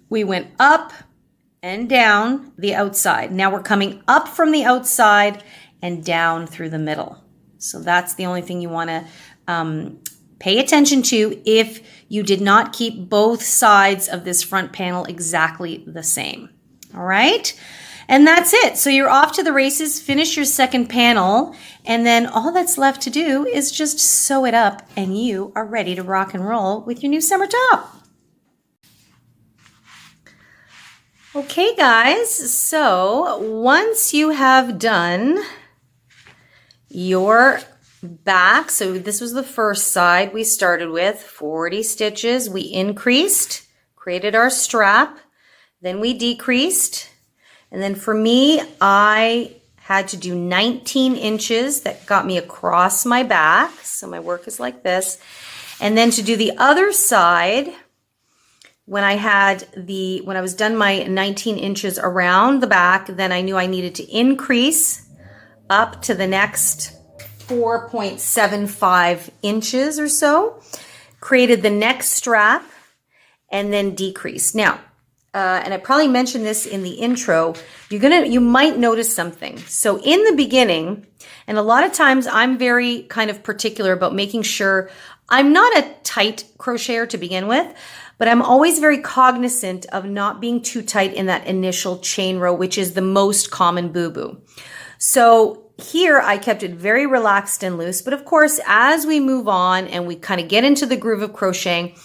Speaker 1: we went up and down the outside. Now we're coming up from the outside and down through the middle. So that's the only thing you want to pay attention to if you did not keep both sides of this front panel exactly the same. All right? And that's it. So you're off to the races, finish your second panel, and then all that's left to do is just sew it up, and you are ready to rock and roll with your new summer top. Okay, guys, so once you have done your back, so this was the first side we started with, 40 stitches, we increased, created our strap, then we decreased, and then for me, I had to do 19 inches. That got me across my back. So my work is like this. And then to do the other side, when I was done my 19 inches around the back, then I knew I needed to increase up to the next 4.75 inches or so, created the next strap, and then decreased. Now, and I probably mentioned this in the intro, you might notice something. So in the beginning, and a lot of times I'm very kind of particular about making sure I'm not a tight crocheter to begin with, but I'm always very cognizant of not being too tight in that initial chain row, which is the most common boo-boo. So here I kept it very relaxed and loose, but of course, as we move on and we kind of get into the groove of crocheting,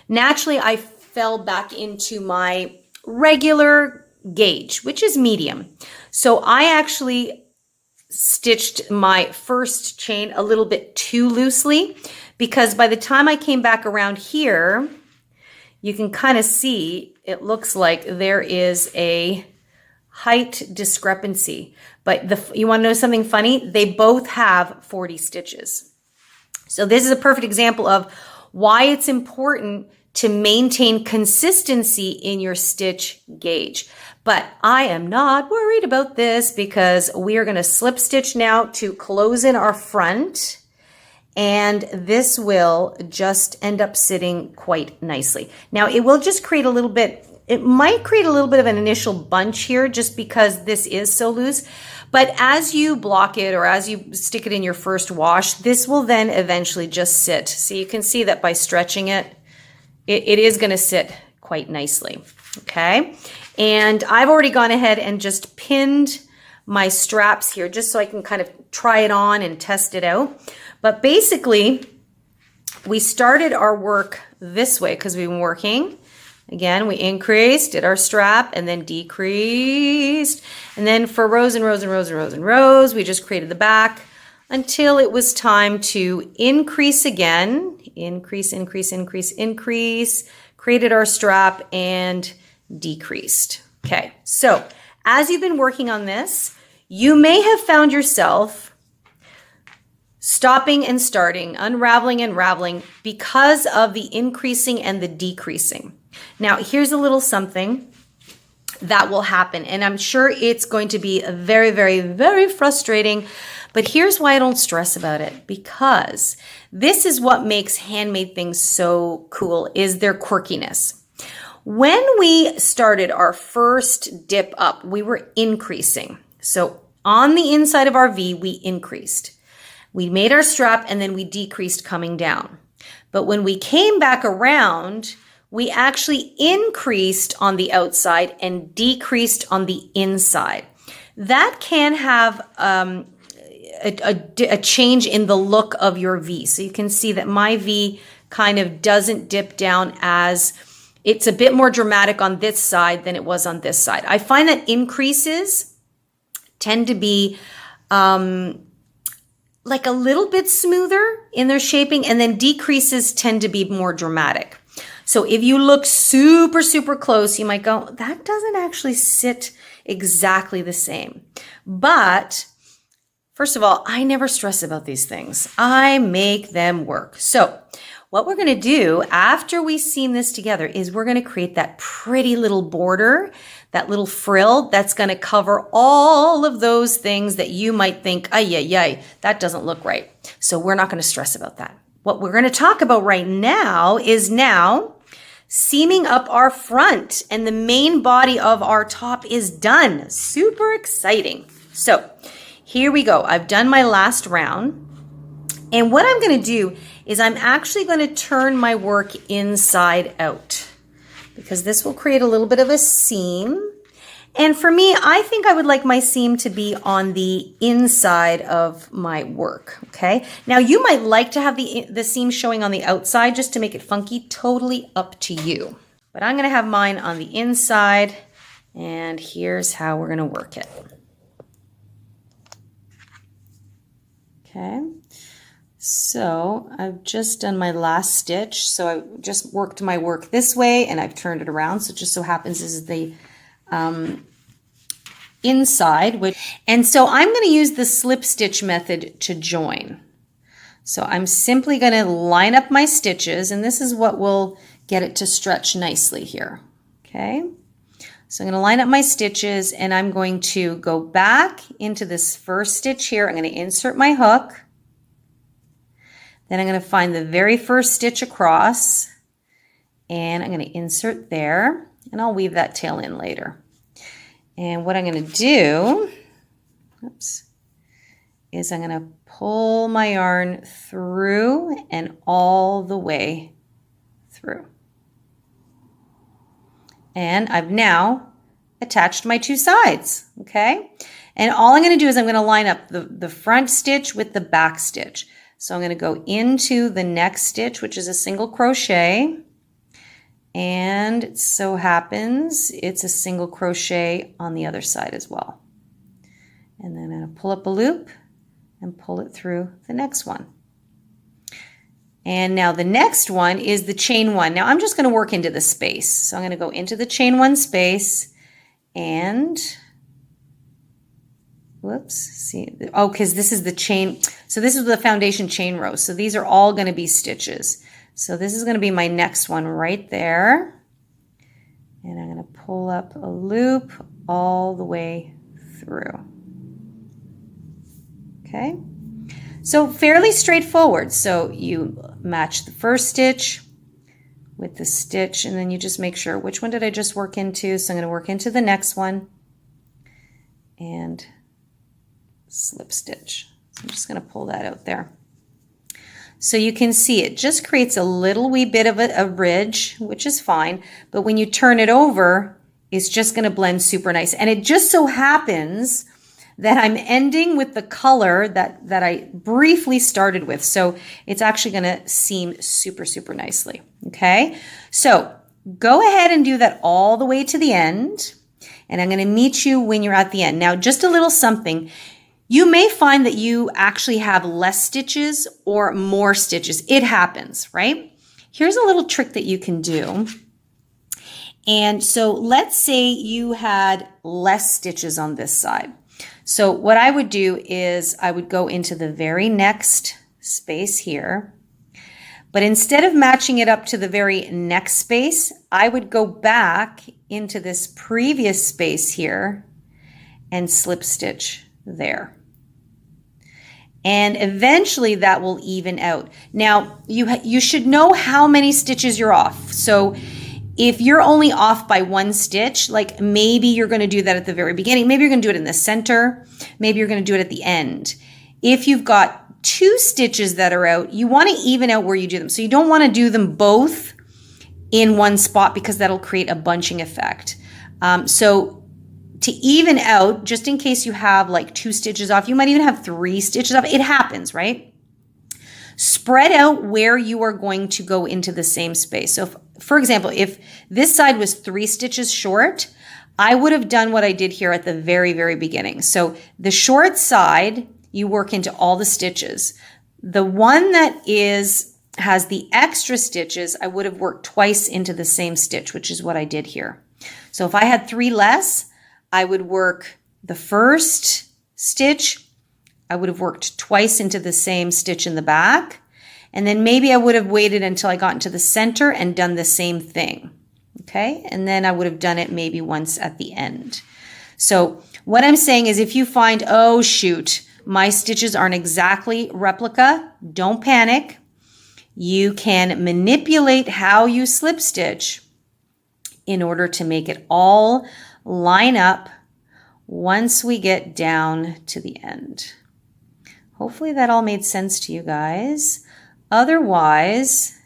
Speaker 1: naturally I fell back into my regular gauge, which is medium. So I actually stitched my first chain a little bit too loosely, because by the time I came back around here, you can kind of see it looks like there is a height discrepancy. But you want to know something funny? They both have 40 stitches. So this is a perfect example of why it's important to maintain consistency in your stitch gauge. But I am not worried about this, because we are going to slip stitch now to close in our front, and this will just end up sitting quite nicely. Now it will just create a little bit, it might create a little bit of an initial bunch here just because this is so loose, but as you block it or as you stick it in your first wash, this will then eventually just sit. So you can see that by stretching it, it is going to sit quite nicely, okay? And I've already gone ahead and just pinned my straps here just so I can kind of try it on and test it out. But basically, we started our work this way because we've been working. Again, we increased, did our strap, and then decreased. And then for rows and rows and rows and rows and rows, we just created the back until it was time to increase again. Increase, increase, increase, increase. Created our strap and decreased. Okay, so as you've been working on this, you may have found yourself stopping and starting, unraveling and raveling because of the increasing and the decreasing. Now, here's a little something that will happen, and I'm sure it's going to be very, very, very frustrating, but here's why I don't stress about it, because this is what makes handmade things so cool, is their quirkiness. When we started our first dip up, we were increasing. So on the inside of our V, we increased. We made our strap and then we decreased coming down. But when we came back around, we actually increased on the outside and decreased on the inside. That can have a change in the look of your V. So you can see that my V kind of doesn't dip down, as it's a bit more dramatic on this side than it was on this side. I find that increases tend to be like a little bit smoother in their shaping, and then decreases tend to be more dramatic. So if you look super, super close, you might go, that doesn't actually sit exactly the same. But first of all, I never stress about these things. I make them work. So what we're going to do after we seam this together is we're going to create that pretty little border, that little frill that's going to cover all of those things that you might think, ay, that doesn't look right. So we're not going to stress about that. What we're going to talk about right now is seaming up our front, and the main body of our top is done. Super exciting. So here we go. I've done my last round. And what I'm going to do is I'm actually going to turn my work inside out, because this will create a little bit of a seam. And for me, I think I would like my seam to be on the inside of my work, okay? Now, you might like to have the seam showing on the outside just to make it funky, totally up to you. But I'm gonna have mine on the inside, and here's how we're gonna work it. Okay, so I've just done my last stitch. So I just worked my work this way, and I've turned it around. So it just so happens this is the inside, and so I'm going to use the slip stitch method to join. So I'm simply going to line up my stitches, and this is what will get it to stretch nicely here. Okay, so I'm going to line up my stitches, and I'm going to go back into this first stitch here. I'm going to insert my hook, then I'm going to find the very first stitch across, and I'm going to insert there, and I'll weave that tail in later. And what I'm going to do, is I'm going to pull my yarn through and all the way through. And I've now attached my two sides, okay? And all I'm going to do is I'm going to line up the front stitch with the back stitch. So I'm going to go into the next stitch, which is a single crochet. And it so happens it's a single crochet on the other side as well. And then I'm going to pull up a loop and pull it through the next one. And now the next one is the chain one. Now I'm just going to work into the space. So I'm going to go into the chain one space and, because this is the chain. So this is the foundation chain row. So these are all going to be stitches. So this is going to be my next one right there. And I'm going to pull up a loop all the way through. Okay. So fairly straightforward. So you match the first stitch with the stitch, and then you just make sure, which one did I just work into? So I'm going to work into the next one and slip stitch. So I'm just going to pull that out there. So you can see it just creates a little wee bit of a ridge, which is fine. But when you turn it over, it's just going to blend super nice. And it just so happens that I'm ending with the color that I briefly started with. So it's actually going to seam super, super nicely. Okay. So go ahead and do that all the way to the end. And I'm going to meet you when you're at the end. Now, just a little something. You may find that you actually have less stitches or more stitches. It happens, right? Here's a little trick that you can do. And so let's say you had less stitches on this side. So what I would do is I would go into the very next space here. But instead of matching it up to the very next space, I would go back into this previous space here and slip stitch there. And eventually that will even out. Now, you should know how many stitches you're off. So if you're only off by one stitch, like maybe you're going to do that at the very beginning. Maybe you're going to do it in the center. Maybe you're going to do it at the end. If you've got two stitches that are out, you want to even out where you do them. So you don't want to do them both in one spot because that'll create a bunching effect. So to even out, just in case you have like 2 stitches off, you might even have 3 stitches off. It happens, right? Spread out where you are going to go into the same space. So for example, if this side was 3 stitches short, I would have done what I did here at the very, very beginning. So the short side, you work into all the stitches. The one that has the extra stitches, I would have worked twice into the same stitch, which is what I did here. So if I had 3 less, I would work the first stitch, I would have worked twice into the same stitch in the back, and then maybe I would have waited until I got into the center and done the same thing. Okay, and then I would have done it maybe once at the end. So what I'm saying is if you find, oh shoot, my stitches aren't exactly replica, don't panic. You can manipulate how you slip stitch in order to make it all line up once we get down to the end. Hopefully that all made sense to you guys. Otherwise,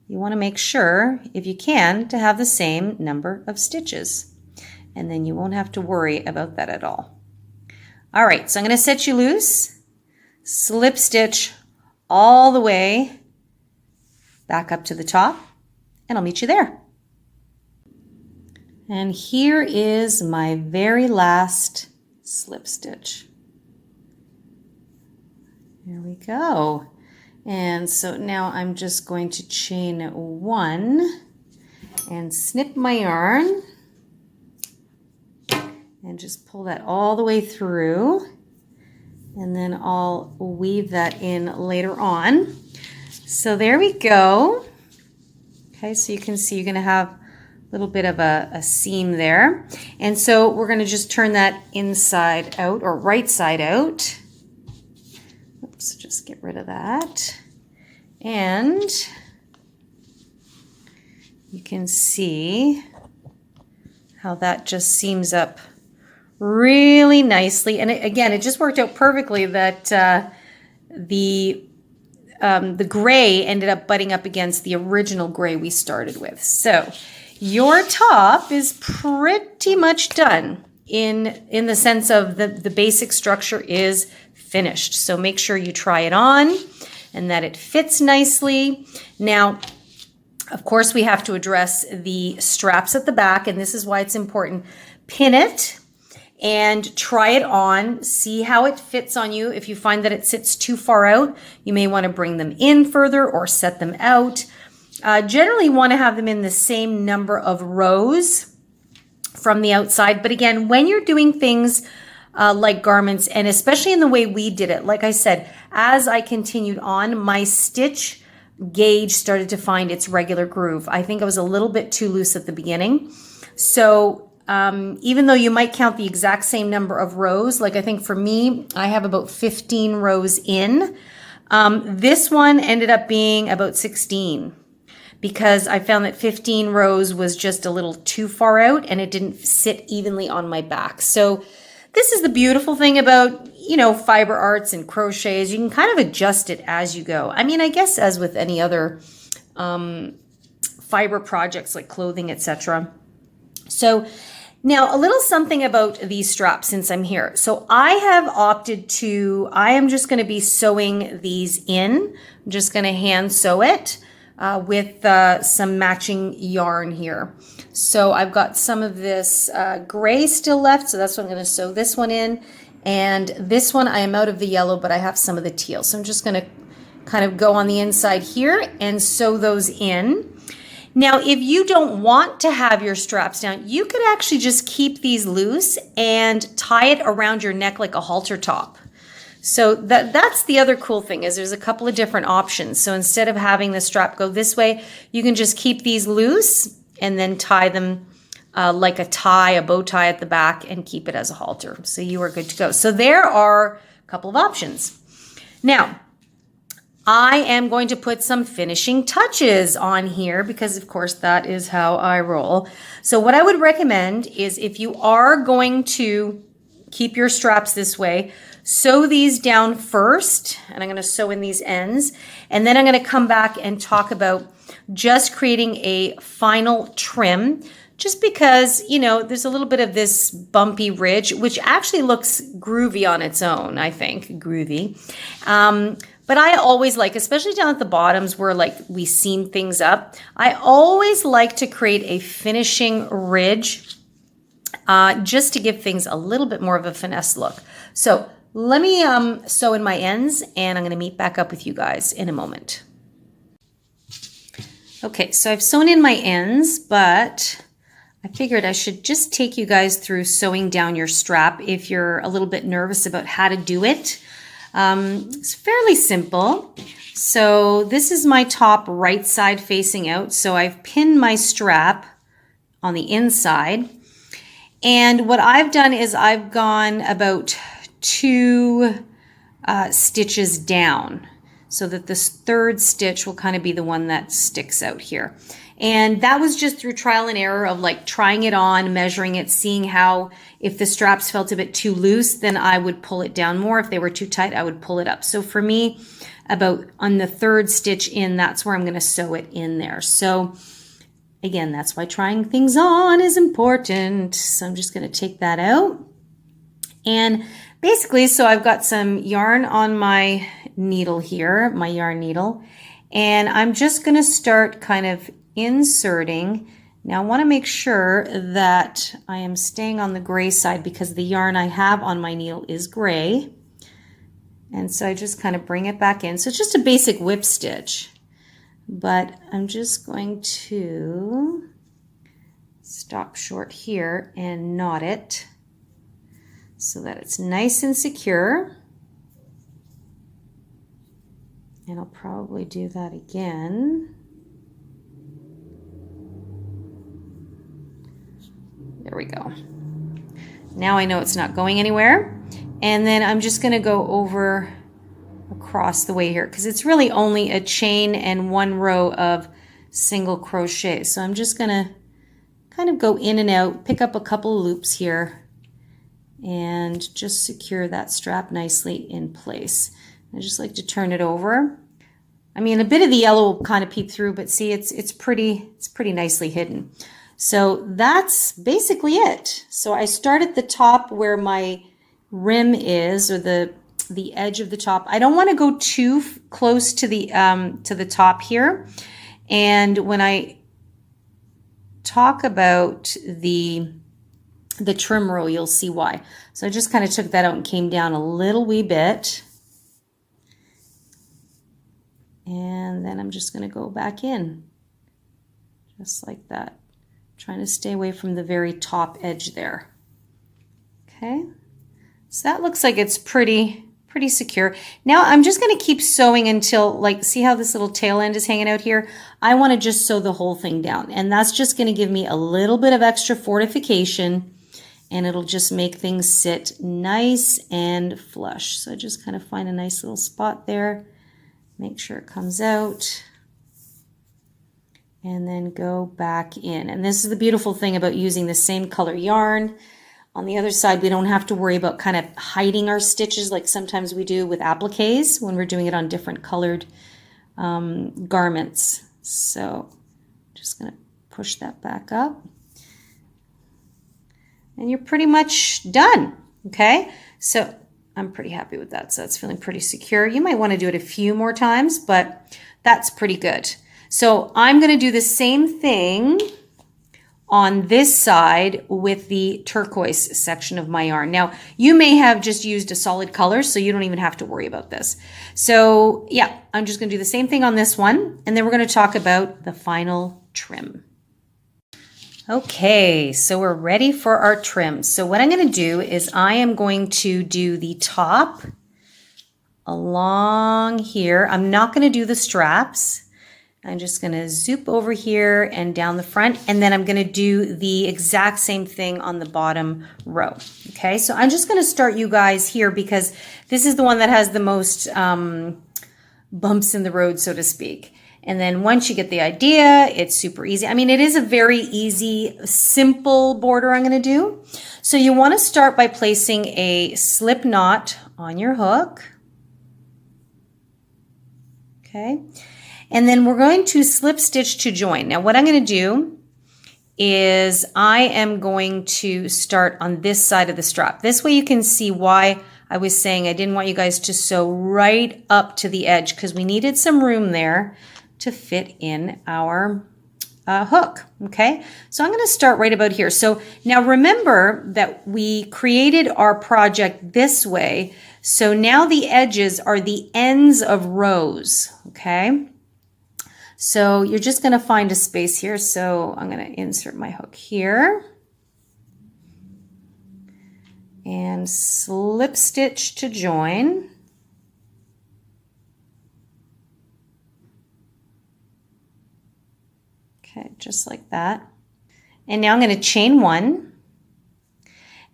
Speaker 1: you want to make sure, if you can, to have the same number of stitches. And then you won't have to worry about that at all. All right, so I'm going to set you loose, slip stitch all the way back up to the top, and I'll meet you there. And here is my very last slip stitch. Here we go. And so now I'm just going to chain 1 and snip my yarn and just pull that all the way through, and then I'll weave that in later on. So there we go. Okay, so you can see you're going to have a little bit of a seam there. And so we're going to just turn that inside out, or right side out. Oops, just get rid of that. And you can see how that just seams up really nicely. And again, it just worked out perfectly that the gray ended up butting up against the original gray we started with. So your top is pretty much done in the sense of the basic structure is finished. So make sure you try it on and that it fits nicely. Now, of course, we have to address the straps at the back, and this is why it's important. Pin it and try it on, see how it fits on you. If you find that it sits too far out, you may want to bring them in further or set them out. Generally you want to have them in the same number of rows from the outside. But again, when you're doing things like garments, and especially in the way we did it, like I said, as I continued on, my stitch gauge started to find its regular groove. I think I was a little bit too loose at the beginning. So even though you might count the exact same number of rows, like I think for me, I have about 15 rows in. This one ended up being about 16 because I found that 15 rows was just a little too far out and it didn't sit evenly on my back. So this is the beautiful thing about, you know, fiber arts and crochets. You can kind of adjust it as you go. I mean, I guess as with any other fiber projects like clothing, etc. So now a little something about these straps since I'm here. So I have opted to, I am just going to be sewing these in. I'm just going to hand sew it with some matching yarn here. So I've got some of this gray still left, so that's what I'm going to sew this one in. And this one I am out of the yellow, but I have some of the teal. So I'm just going to kind of go on the inside here and sew those in. Now, if you don't want to have your straps down, you could actually just keep these loose and tie it around your neck like a halter top. So that's the other cool thing is there's a couple of different options. So instead of having the strap go this way, you can just keep these loose and then tie them like a tie, a bow tie at the back, and keep it as a halter. So you are good to go. So there are a couple of options. Now, I am going to put some finishing touches on here because, of course, that is how I roll. So what I would recommend is if you are going to keep your straps this way, sew these down first, and I'm going to sew in these ends, and then I'm going to come back and talk about just creating a final trim, just because, you know, there's a little bit of this bumpy ridge, which actually looks groovy on its own, I think, groovy. But I always like, especially down at the bottoms where like we seam things up, I always like to create a finishing ridge just to give things a little bit more of a finesse look. So let me sew in my ends, and I'm going to meet back up with you guys in a moment. Okay, so I've sewn in my ends, but I figured I should just take you guys through sewing down your strap if you're a little bit nervous about how to do it. It's fairly simple. So this is my top right side facing out. So I've pinned my strap on the inside. And what I've done is I've gone about 2 stitches down, so that this third stitch will kind of be the one that sticks out here. And that was just through trial and error of like trying it on, measuring it, seeing how, if the straps felt a bit too loose, then I would pull it down more. If they were too tight, I would pull it up. So for me, about on the third stitch in, that's where I'm going to sew it in there. So again, that's why trying things on is important. So I'm just going to take that out. And basically, so I've got some yarn on my needle here, my yarn needle, and I'm just going to start kind of inserting. Now I want to make sure that I am staying on the gray side because the yarn I have on my needle is gray. And so I just kind of bring it back in. So it's just a basic whip stitch, but I'm just going to stop short here and knot it so that it's nice and secure. And I'll probably do that again. There we go. Now I know it's not going anywhere. And then I'm just going to go over across the way here because it's really only a chain and 1 row of single crochet. So I'm just going to kind of go in and out, pick up a couple of loops here, and just secure that strap nicely in place. I just like to turn it over. I mean, a bit of the yellow will kind of peep through, but see, it's pretty nicely hidden. So that's basically it. So I start at the top where my rim is, or the edge of the top. I don't want to go too close to the top here. And when I talk about the trim row, you'll see why. So I just kind of took that out and came down a little wee bit. And then I'm just going to go back in, just like that. Trying to stay away from the very top edge there. Okay, so that looks like it's pretty secure. Now I'm just going to keep sewing until, like, see how this little tail end is hanging out here? I want to just sew the whole thing down, and that's just going to give me a little bit of extra fortification, and it'll just make things sit nice and flush. So I just kind of find a nice little spot there. Make sure it comes out, and then go back in. And this is the beautiful thing about using the same color yarn. On the other side, we don't have to worry about kind of hiding our stitches like sometimes we do with appliques when we're doing it on different colored garments. So just going to push that back up. And you're pretty much done, okay? So I'm pretty happy with that. So it's feeling pretty secure. You might want to do it a few more times, but that's pretty good. So I'm going to do the same thing on this side with the turquoise section of my yarn. Now, you may have just used a solid color, so you don't even have to worry about this. So yeah, I'm just going to do the same thing on this one, and then we're going to talk about the final trim. Okay, so we're ready for our trim. So what I'm going to do is I am going to do the top along here. I'm not going to do the straps. I'm just going to zoop over here and down the front, and then I'm going to do the exact same thing on the bottom row. Okay, so I'm just going to start you guys here because this is the one that has the most bumps in the road, so to speak. And then once you get the idea, it's super easy. I mean, it is a very easy, simple border I'm going to do. So you want to start by placing a slip knot on your hook. Okay. And then we're going to slip stitch to join. Now what I'm going to do is I am going to start on this side of the strap. This way you can see why I was saying I didn't want you guys to sew right up to the edge because we needed some room there to fit in our hook. Okay, so I'm going to start right about here. So now remember that we created our project this way So now the edges are the ends of rows, okay? So you're just going to find a space here. So I'm going to insert my hook here and slip stitch to join. Okay, just like that. And now I'm going to chain one.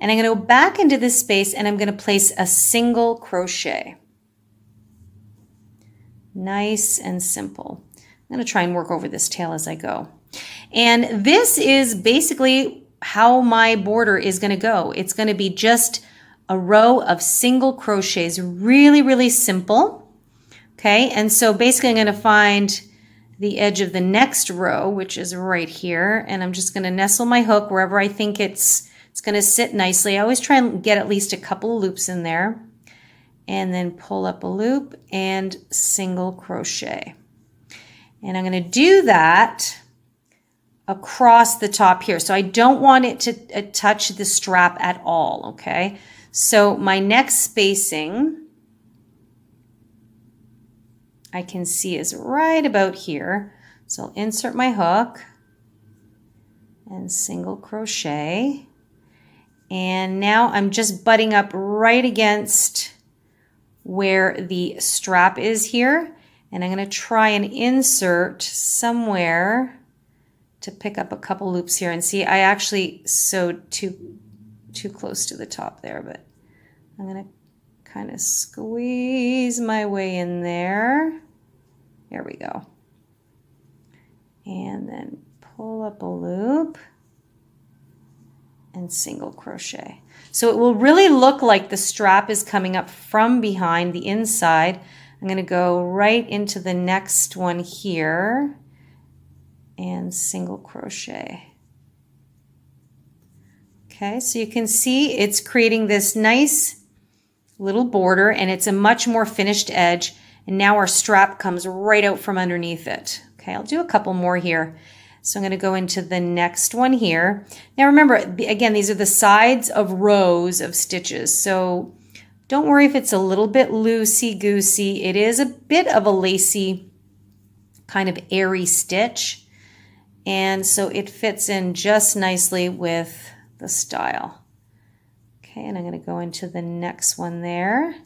Speaker 1: And I'm going to go back into this space and I'm going to place a single crochet. Nice and simple. I'm going to try and work over this tail as I go. And this is basically how my border is going to go. It's going to be just a row of single crochets, really, really simple. Okay, and so basically I'm going to find the edge of the next row, which is right here, and I'm just going to nestle my hook wherever I think it's going to sit nicely. I always try and get at least a couple of loops in there, and then pull up a loop and single crochet. And I'm going to do that across the top here. So I don't want it to touch the strap at all, okay? So my next spacing I can see is right about here. So I'll insert my hook and single crochet. And now I'm just butting up right against where the strap is here. And I'm going to try and insert somewhere to pick up a couple loops here. And see, I actually sewed too close to the top there, but I'm going to kind of squeeze my way in there. There we go. And then pull up a loop and single crochet. So it will really look like the strap is coming up from behind the inside. I'm going to go right into the next one here and single crochet. Okay, so you can see it's creating this nice little border, and it's a much more finished edge, and now our strap comes right out from underneath it. Okay, I'll do a couple more here. So I'm going to go into the next one here. Now remember, again, these are the sides of rows of stitches, so don't worry if it's a little bit loosey-goosey. It is a bit of a lacy, kind of airy stitch, and so it fits in just nicely with the style. Okay, and I'm going to go into the next one there.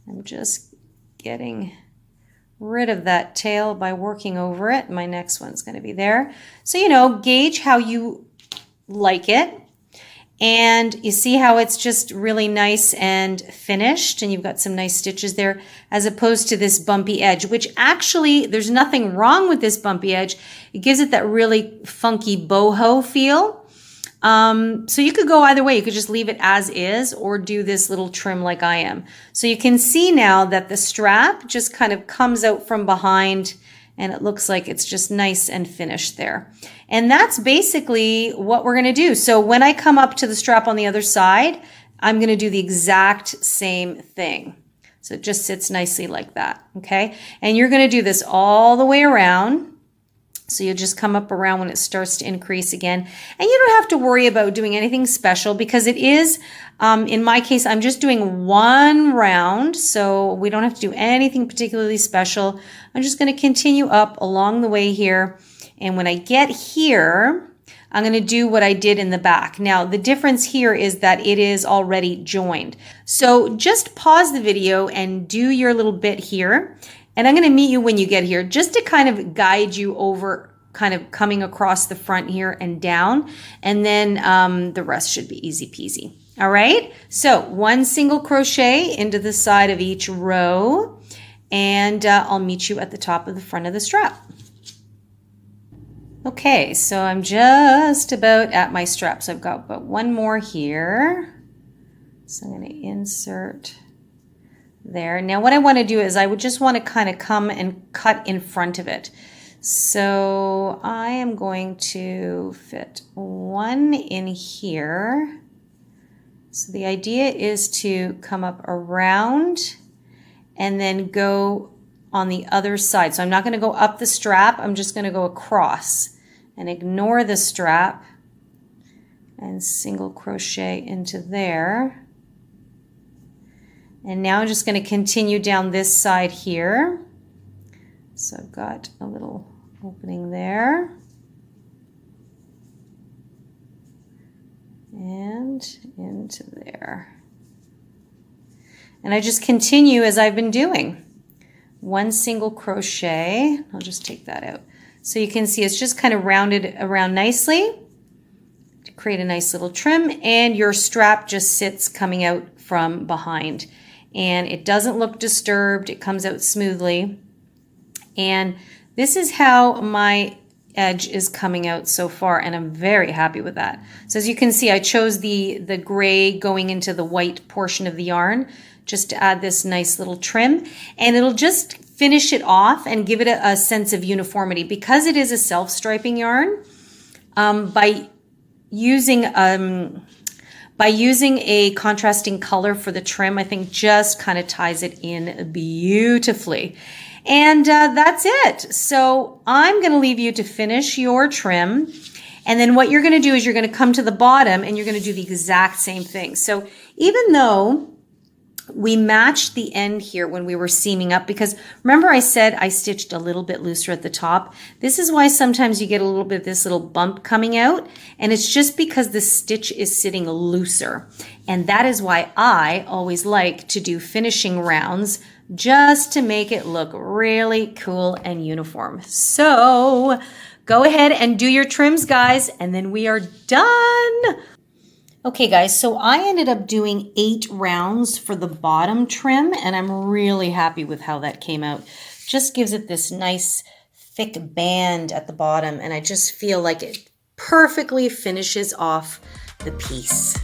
Speaker 1: I'm just getting rid of that tail by working over it. My next one's going to be there. So, you know, gauge how you like it. And you see how it's just really nice and finished, and you've got some nice stitches there, as opposed to this bumpy edge, which actually there's nothing wrong with this bumpy edge. It gives it that really funky boho feel. So you could go either way. You could just leave it as is or do this little trim like I am. So you can see now that the strap just kind of comes out from behind, and it looks like it's just nice and finished there. And that's basically what we're going to do. So when I come up to the strap on the other side, I'm going to do the exact same thing. So it just sits nicely like that, okay? And you're going to do this all the way around. So you'll just come up around when it starts to increase again. And you don't have to worry about doing anything special, because it is, in my case, I'm just doing one round. So we don't have to do anything particularly special. I'm just going to continue up along the way here. And when I get here, I'm going to do what I did in the back. Now, the difference here is that it is already joined. So just pause the video and do your little bit here. And I'm going to meet you when you get here, just to kind of guide you over kind of coming across the front here and down. And then the rest should be easy peasy. All right. So one single crochet into the side of each row. And I'll meet you at the top of the front of the strap. Okay, so I'm just about at my strap. So I've got about one more here. So I'm going to insert there. Now what I want to do is I would just want to kind of come and cut in front of it. So I am going to fit one in here. So the idea is to come up around and then go on the other side. So I'm not going to go up the strap. I'm just going to go across and ignore the strap and single crochet into there. And now I'm just going to continue down this side here. So I've got a little opening there. And into there. And I just continue as I've been doing. One single crochet. I'll just take that out. So you can see it's just kind of rounded around nicely to create a nice little trim, and your strap just sits coming out from behind. And it doesn't look disturbed. It comes out smoothly. And this is how my edge is coming out so far, and I'm very happy with that. So as you can see, I chose the gray going into the white portion of the yarn just to add this nice little trim, and it'll just finish it off and give it a sense of uniformity. Because it is a self-striping yarn, by using a contrasting color for the trim, I think just kind of ties it in beautifully. And that's it. So I'm going to leave you to finish your trim. And then what you're going to do is you're going to come to the bottom and you're going to do the exact same thing. So even though we matched the end here when we were seaming up, because remember I said I stitched a little bit looser at the top. This is why sometimes you get a little bit of this little bump coming out, and it's just because the stitch is sitting looser. And that is why I always like to do finishing rounds, just to make it look really cool and uniform. So go ahead and do your trims, guys, and then we are done. Okay guys, so I ended up doing 8 rounds for the bottom trim, and I'm really happy with how that came out. Just gives it this nice thick band at the bottom, and I just feel like it perfectly finishes off the piece.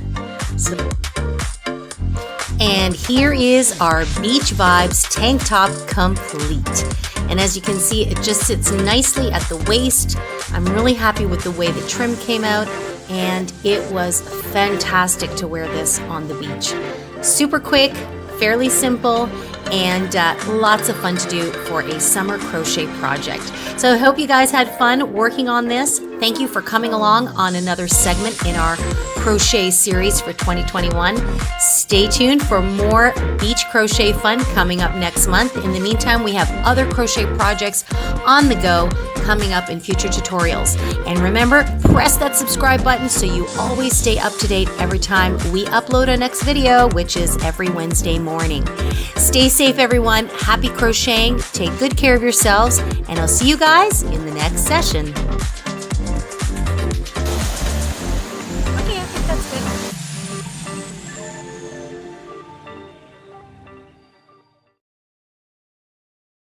Speaker 1: And here is our Beach Vibes tank top complete. And as you can see, it just sits nicely at the waist. I'm really happy with the way the trim came out, and it was fantastic to wear this on the beach. Super quick, fairly simple, and lots of fun to do for a summer crochet project. So I hope you guys had fun working on this. Thank you for coming along on another segment in our crochet series for 2021. Stay tuned for more beach crochet fun coming up next month. In the meantime, we have other crochet projects on the go coming up in future tutorials. And remember, press that subscribe button so you always stay up to date every time we upload our next video, which is every Wednesday morning. Stay safe, everyone. Happy crocheting. Take good care of yourselves, and I'll see you guys in the next session.